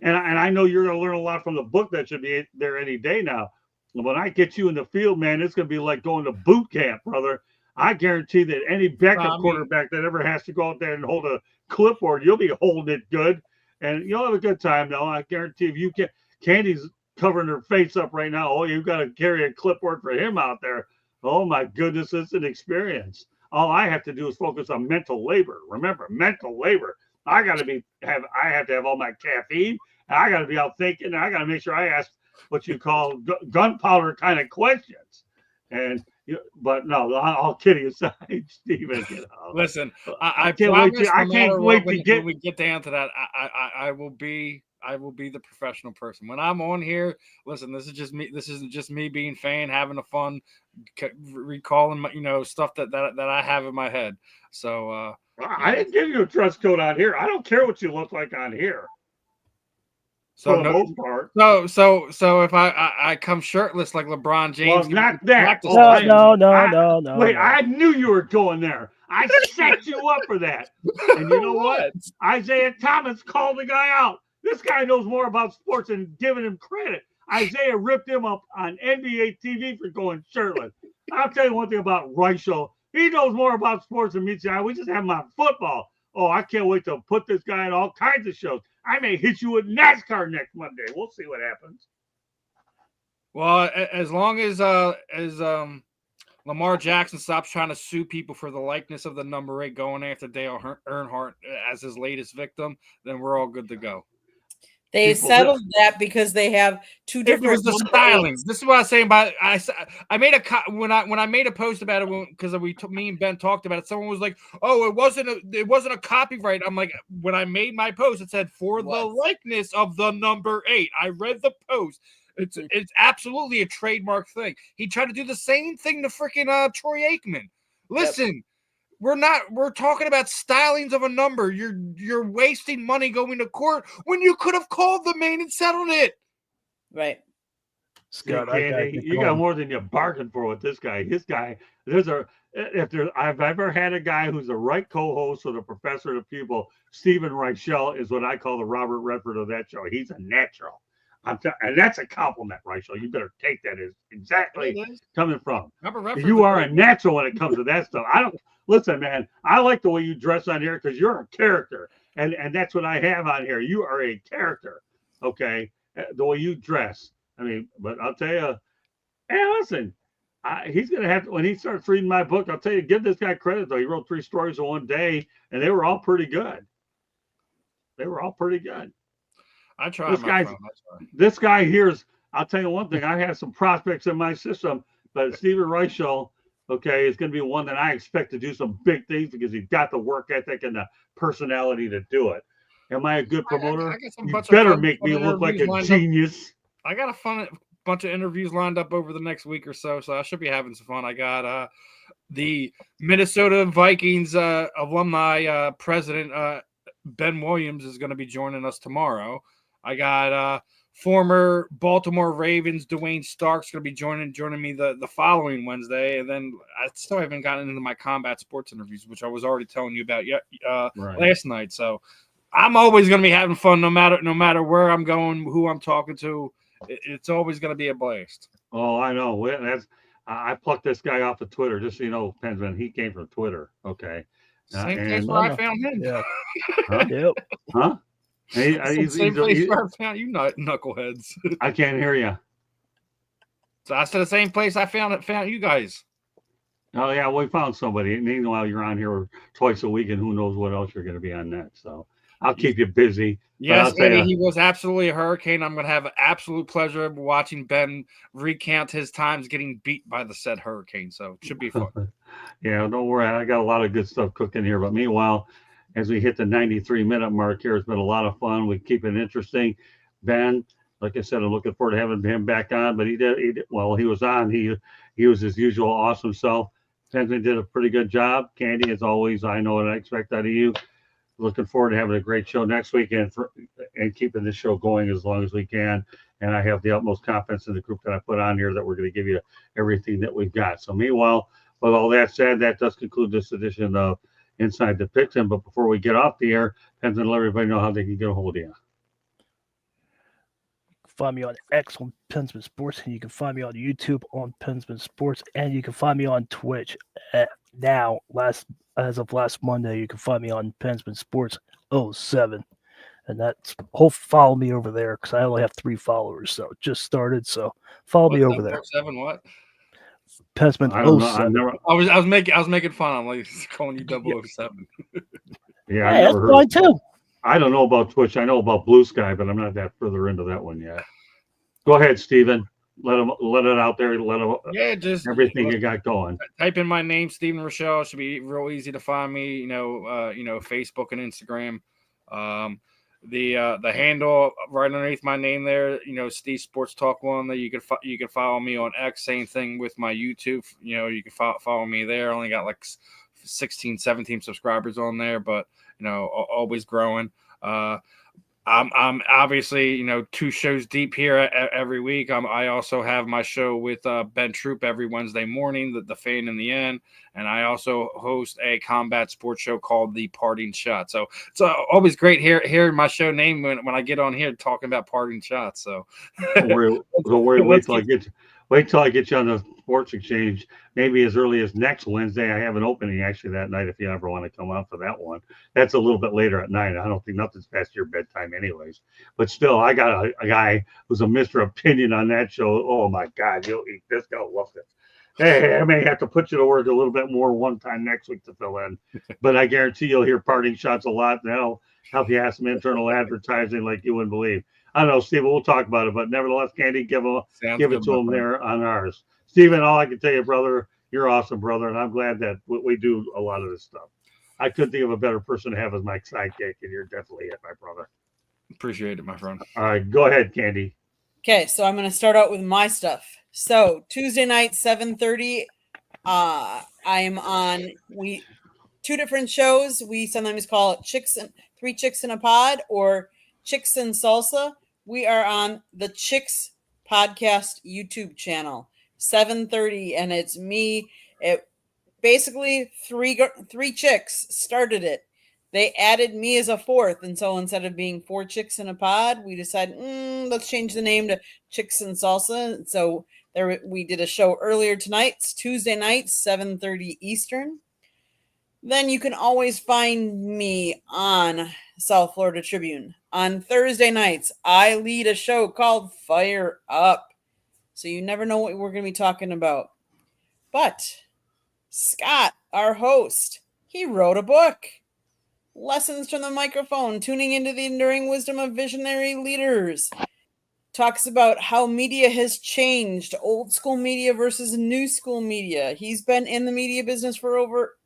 [SPEAKER 1] and I know you're going to learn a lot from the book that should be there any day now. When I get you in the field, man, it's going to be like going to boot camp, brother. I guarantee that any backup quarterback that ever has to go out there and hold a clipboard, you'll be holding it good, and you'll have a good time. Though I guarantee if you can, Candy's covering her face up right now. Oh, you've got to carry a clipboard for him out there. Oh my goodness, it's an experience. All I have to do is focus on mental labor. Remember, mental labor. I have to have all my caffeine I got to be out thinking. I got to make sure I ask what you call gunpowder kind of questions. And but no, all kidding aside, Steven,
[SPEAKER 5] Listen, I
[SPEAKER 1] can't
[SPEAKER 5] promise.
[SPEAKER 1] wait. I can't wait to get
[SPEAKER 5] when we get down to that. I will be the professional person when I'm on here. Listen, this is just me. This isn't just me being fan, having a fun, recalling my, stuff that I have in my head. So
[SPEAKER 1] I didn't give you a dress code on here. I don't care what you look like on here.
[SPEAKER 5] So
[SPEAKER 1] for the most part.
[SPEAKER 5] So if I come shirtless like LeBron James,
[SPEAKER 1] well, not that.
[SPEAKER 3] No.
[SPEAKER 1] Wait, I knew you were going there. I set you up for that. And you know what? Isaiah Thomas called the guy out. This guy knows more about sports than giving him credit. Isaiah ripped him up on NBA TV for going shirtless. I'll tell you one thing about Reichel. He knows more about sports than me. We just have him on football. Oh, I can't wait to put this guy in all kinds of shows. I may hit you with NASCAR next Monday. We'll see what happens.
[SPEAKER 5] Well, as long as Lamar Jackson stops trying to sue people for the likeness of the number 8 going after Dale Earnhardt as his latest victim, then we're all good to go.
[SPEAKER 2] They settled that because they have two different.
[SPEAKER 5] It was the styling. This is what I was saying about. I made when I made a post about it because me and Ben talked about it. Someone was like, "Oh, it wasn't a copyright." I'm like, when I made my post, it said for the likeness of the number 8. I read the post. It's absolutely a trademark thing. He tried to do the same thing to freaking Troy Aikman. Listen. Yep. We're talking about stylings of a number. You're wasting money going to court when you could have called the man and settled it.
[SPEAKER 2] Right.
[SPEAKER 1] Scott, you got more than you bargained for with this guy. I've ever had a guy who's the right co-host for the professor of the pupil, Stephen Reichel is what I call the Robert Redford of that show. He's a natural. And that's a compliment, Reichel. You better take that as exactly coming from. You are a natural when it comes to that stuff. Listen, man, I like the way you dress on here because you're a character. And that's what I have on here. You are a character, okay? The way you dress. I mean, but I'll tell you, hey, listen, he's going to have to, when he starts reading my book, I'll tell you, give this guy credit, though. He wrote 3 stories in one day, and they were all pretty good.
[SPEAKER 5] I tried.
[SPEAKER 1] This guy here's, I'll tell you one thing, I have some prospects in my system, but Stephen Reichel, okay, is going to be one that I expect to do some big things because he's got the work ethic and the personality to do it. Am I a good promoter? You better make me look like a genius.
[SPEAKER 5] I got a bunch of interviews lined up over the next week or so I should be having some fun. I got the Minnesota Vikings alumni president Ben Williams is going to be joining us tomorrow. I got former Baltimore Ravens Dwayne Stark's going to be joining me the following Wednesday, and then I still haven't gotten into my combat sports interviews, which I was already telling you about last night. So I'm always going to be having fun, no matter where I'm going, who I'm talking to. It's always going to be a blast.
[SPEAKER 1] Oh, I know. I plucked this guy off of Twitter, just so you know, Pensman. He came from Twitter. Okay.
[SPEAKER 5] Same place where I found him.
[SPEAKER 3] Yeah.
[SPEAKER 1] Huh?
[SPEAKER 3] Yep.
[SPEAKER 1] Huh?
[SPEAKER 5] Same place where I found you, knuckleheads.
[SPEAKER 1] I can't hear you.
[SPEAKER 5] So I said the same place I found you guys.
[SPEAKER 1] Oh yeah, we found somebody. Meanwhile, you're on here twice a week, and who knows what else you're going to be on next. So I'll keep you busy.
[SPEAKER 5] Yes, Eddie, he was absolutely a hurricane. I'm going to have an absolute pleasure of watching Ben recount his times getting beat by the said hurricane. So it should be fun.
[SPEAKER 1] Yeah, don't worry. I got a lot of good stuff cooking here. But meanwhile, as we hit the 93-minute mark here, it's been a lot of fun. We keep it interesting. Ben, like I said, I'm looking forward to having him back on. But he was on. He was his usual awesome self. Pensman did a pretty good job. Candy, as always, I know what I expect out of you. Looking forward to having a great show next week and keeping this show going as long as we can. And I have the utmost confidence in the group that I put on here that we're going to give you everything that we've got. So meanwhile, with all that said, that does conclude this edition of Inside the Pigskin. But before we get off the air, Pensman, let everybody know how they can get a hold of you.
[SPEAKER 3] Find me on X on Pensman Sports, and you can find me on YouTube on Pensman Sports, and you can find me on Twitch as of last Monday. You can find me on Pensman Sports 07, and that's follow me over there because I only have 3 followers, so it just started. So follow me over there.
[SPEAKER 5] 07 what?
[SPEAKER 3] Pensman 07.
[SPEAKER 5] I was making fun. I'm like calling you 007.
[SPEAKER 1] Yeah,
[SPEAKER 3] hey, that's fine too.
[SPEAKER 1] I don't know about Twitch. I know about Blue Sky, but I'm not that further into that one yet. Go ahead, Steven. Let it out there. Let them,
[SPEAKER 5] Yeah, just
[SPEAKER 1] everything you got going.
[SPEAKER 5] type in my name, Stephen Rochelle. It should be real easy to find me. Facebook and Instagram. The handle right underneath my name there, Steve Sports Talk 1. There you can follow me on X. Same thing with my YouTube. You can follow me there. I only got like 16, 17 subscribers on there, but always growing. I'm obviously 2 shows deep here every week. I also have my show with Ben Troop every Wednesday morning, the Fan in the End, and I also host a combat sports show called The Parting Shot. So it's always great hearing my show name when I get on here talking about parting shots. So
[SPEAKER 1] don't worry. Wait till I get you on the Sports Exchange. Maybe as early as next Wednesday. I have an opening actually that night. If you ever want to come on for that one, that's a little bit later at night. I don't think nothing's past your bedtime, anyways. But still, I got a guy who's a Mr. Opinion on that show. Oh my God, you'll eat this. Gonna love it. Hey, I may have to put you to work a little bit more one time next week to fill in, but I guarantee you'll hear parting shots a lot. And that'll help you have some internal advertising like you wouldn't believe. I don't know, Steven, we'll talk about it, but nevertheless, Candy, give it to him there on ours. Steven, all I can tell you, brother, you're awesome, brother, and I'm glad that we do a lot of this stuff. I couldn't think of a better person to have as my sidekick, and you're definitely it, my brother.
[SPEAKER 5] Appreciate it, my friend.
[SPEAKER 1] All right, go ahead, Candy.
[SPEAKER 2] Okay, so I'm going to start out with my stuff. So Tuesday night, 7:30, I am on 2 different shows. We sometimes call it 3 Chicks in a Pod or Chicks and Salsa. We are on the Chicks Podcast YouTube channel, 7:30, and it's me. It basically three chicks started it. They added me as a 4th, and so instead of being 4 chicks in a pod, we decided let's change the name to Chicks and Salsa. And so we did a show earlier tonight. It's Tuesday night, 7:30 Eastern. Then you can always find me on South Florida Tribune. On Thursday nights, I lead a show called Fire Up. So you never know what we're going to be talking about. But Scott, our host, he wrote a book. Lessons from the Microphone, Tuning into the Enduring Wisdom of Visionary Leaders. Talks about how media has changed, old school media versus new school media. He's been in the media business for over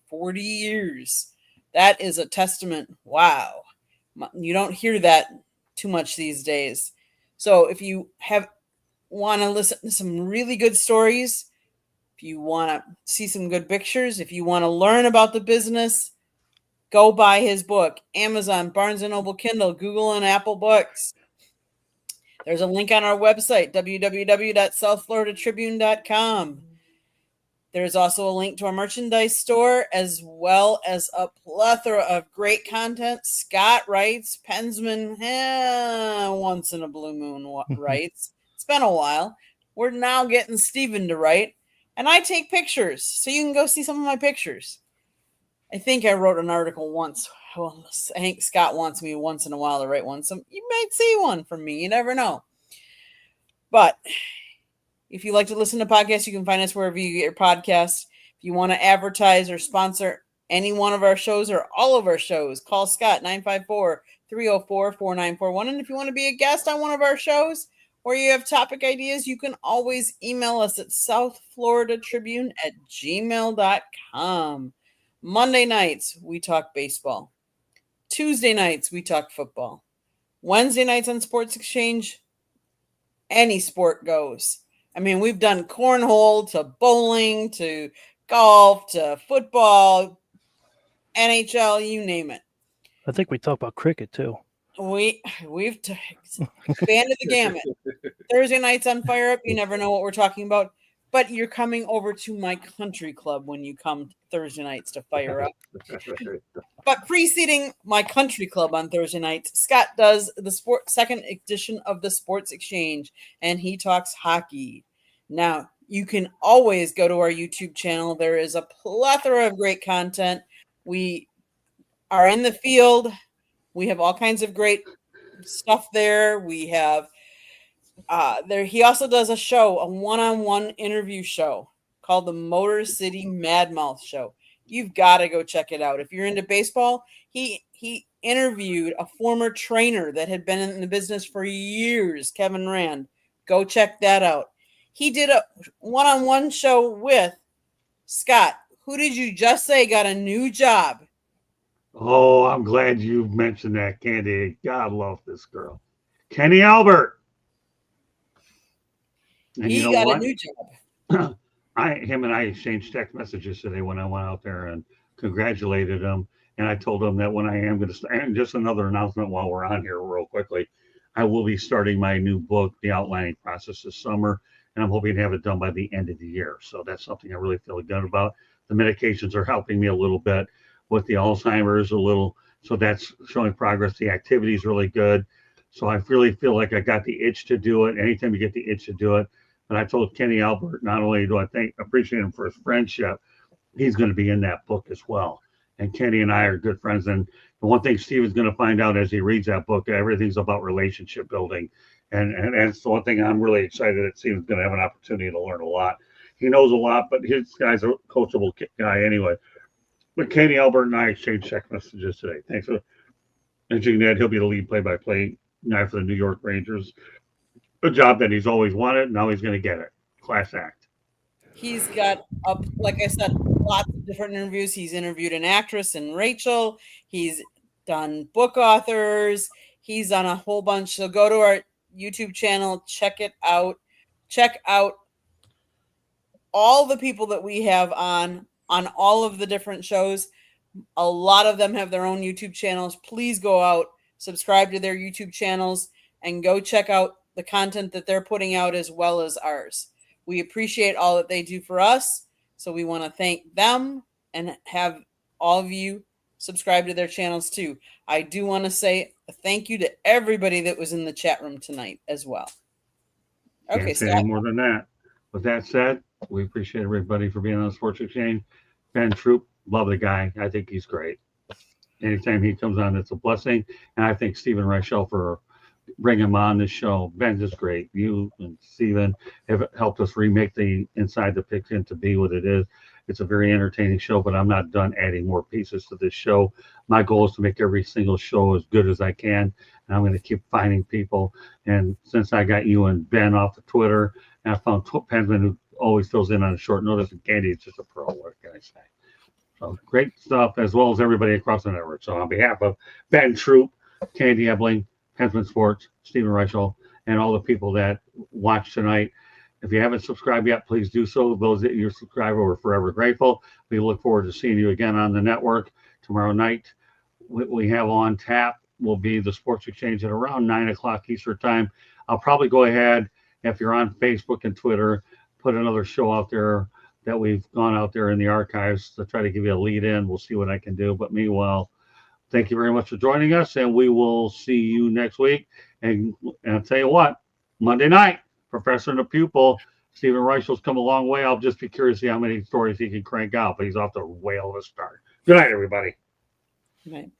[SPEAKER 2] 40 years. That is a testament. Wow. You don't hear that too much these days. So if you want to listen to some really good stories, if you want to see some good pictures, if you want to learn about the business, go buy his book. Amazon, Barnes & Noble, Kindle, Google, and Apple Books. There's a link on our website, www.southfloridatribune.com. There's also a link to our merchandise store, as well as a plethora of great content. Scott writes, Pensman, once in a blue moon writes. It's been a while. We're now getting Steven to write, and I take pictures, so you can go see some of my pictures. I think I wrote an article once. Well, I think Scott wants me once in a while to write one, so you might see one from me. You never know. But if you like to listen to podcasts, you can find us wherever you get your podcasts. If you want to advertise or sponsor any one of our shows or all of our shows, call Scott, 954-304-4941. And if you want to be a guest on one of our shows or you have topic ideas, you can always email us at southfloridatribune@gmail.com. Monday nights, we talk baseball. Tuesday nights, we talk football. Wednesday nights on Sports Exchange, any sport goes. I mean, we've done cornhole to bowling to golf to football, NHL, you name it.
[SPEAKER 3] I think we talked about cricket too.
[SPEAKER 2] We've expanded the gamut. Thursday nights on Fire Up, you never know what we're talking about. But you're coming over to my country club when you come Thursday nights to Fire Up. But preceding my country club on Thursday nights, Scott does the second edition of the Sports Exchange, and he talks hockey. Now, you can always go to our YouTube channel. There is a plethora of great content. We are in the field. We have all kinds of great stuff there. We have he also does a show, a one-on-one interview show called the Motor City Mad Mouth Show. You've got to go check it out. If you're into baseball, he interviewed a former trainer that had been in the business for years, Kevin Rand. Go check that out. He did a one-on-one show with Scott. Who did you just say got a new job?
[SPEAKER 1] Oh, I'm glad you mentioned that, Candy. God love this girl. Kenny Albert. And you
[SPEAKER 2] He
[SPEAKER 1] know
[SPEAKER 2] got
[SPEAKER 1] what?
[SPEAKER 2] a new job.
[SPEAKER 1] Him and I exchanged text messages today when I went out there and congratulated him. And I told him that when I am going to start, and just another announcement while we're on here, real quickly, I will be starting my new book, The Outlining Process, this summer, and I'm hoping to have it done by the end of the year. So that's something I really feel good about. The medications are helping me a little bit with the Alzheimer's, so that's showing progress. The activity is really good. So I really feel like I got the itch to do it. Anytime you get the itch to do it. But I told Kenny Albert, not only do I appreciate him for his friendship, he's going to be in that book as well. And Kenny and I are good friends. And the one thing Steven's going to find out as he reads that book, everything's about relationship building. And that's the one thing I'm really excited that Steven's going to have an opportunity to learn a lot. He knows a lot, but his guy's a coachable guy anyway. But Kenny Albert and I exchanged text messages today. Thanks for mentioning that. He'll be the lead play-by-play guy for the New York Rangers. A job that he's always wanted. Now he's going to get it. Class act.
[SPEAKER 2] He's got up, like I said, lots of different interviews. He's interviewed an actress and Rachel. He's done book authors. He's done a whole bunch. So go to our YouTube channel, check it out. Check out all the people that we have on all of the different shows. A lot of them have their own YouTube channels. Please go out, subscribe to their YouTube channels, and go check out the content that they're putting out as well as ours. We appreciate all that they do for us. So we want to thank them and have all of you subscribe to their channels too. I do want to say a thank you to everybody that was in the chat room tonight as well. Okay,
[SPEAKER 1] Can't say
[SPEAKER 2] Scott.
[SPEAKER 1] any more than that. With that said, we appreciate everybody for being on the Sports Exchange. Ben Troop, love the guy. I think he's great. Anytime he comes on, it's a blessing. And I think Stephen Reichel for bringing him on this show. Ben's is great. You and Stephen have helped us remake the Inside the Pigskin to be what it is. It's a very entertaining show, but I'm not done adding more pieces to this show. My goal is to make every single show as good as I can, and I'm going to keep finding people. And since I got you and Ben off the Twitter, and I found Pensman, who always fills in on a short notice, and Candy is just a pro. What can I say? So great stuff, as well as everybody across the network. So on behalf of Ben Troop, Candy Ebling, Pensman Sports, Stephen Reichel, and all the people that watched tonight, if you haven't subscribed yet, please do so. Those that you're subscribed, we're forever grateful. We look forward to seeing you again on the network tomorrow night. What we have on tap will be the Sports Exchange at around 9 o'clock Eastern time. I'll probably go ahead, if you're on Facebook and Twitter, put another show out there that we've gone out there in the archives to try to give you a lead in. We'll see what I can do. But meanwhile, thank you very much for joining us, and we will see you next week. And I'll tell you what, Monday night, Professor and the Pupil, Stephen Reichel's come a long way. I'll just be curious to see how many stories he can crank out, but he's off to a whale of a start. Good night, everybody.
[SPEAKER 2] Good night.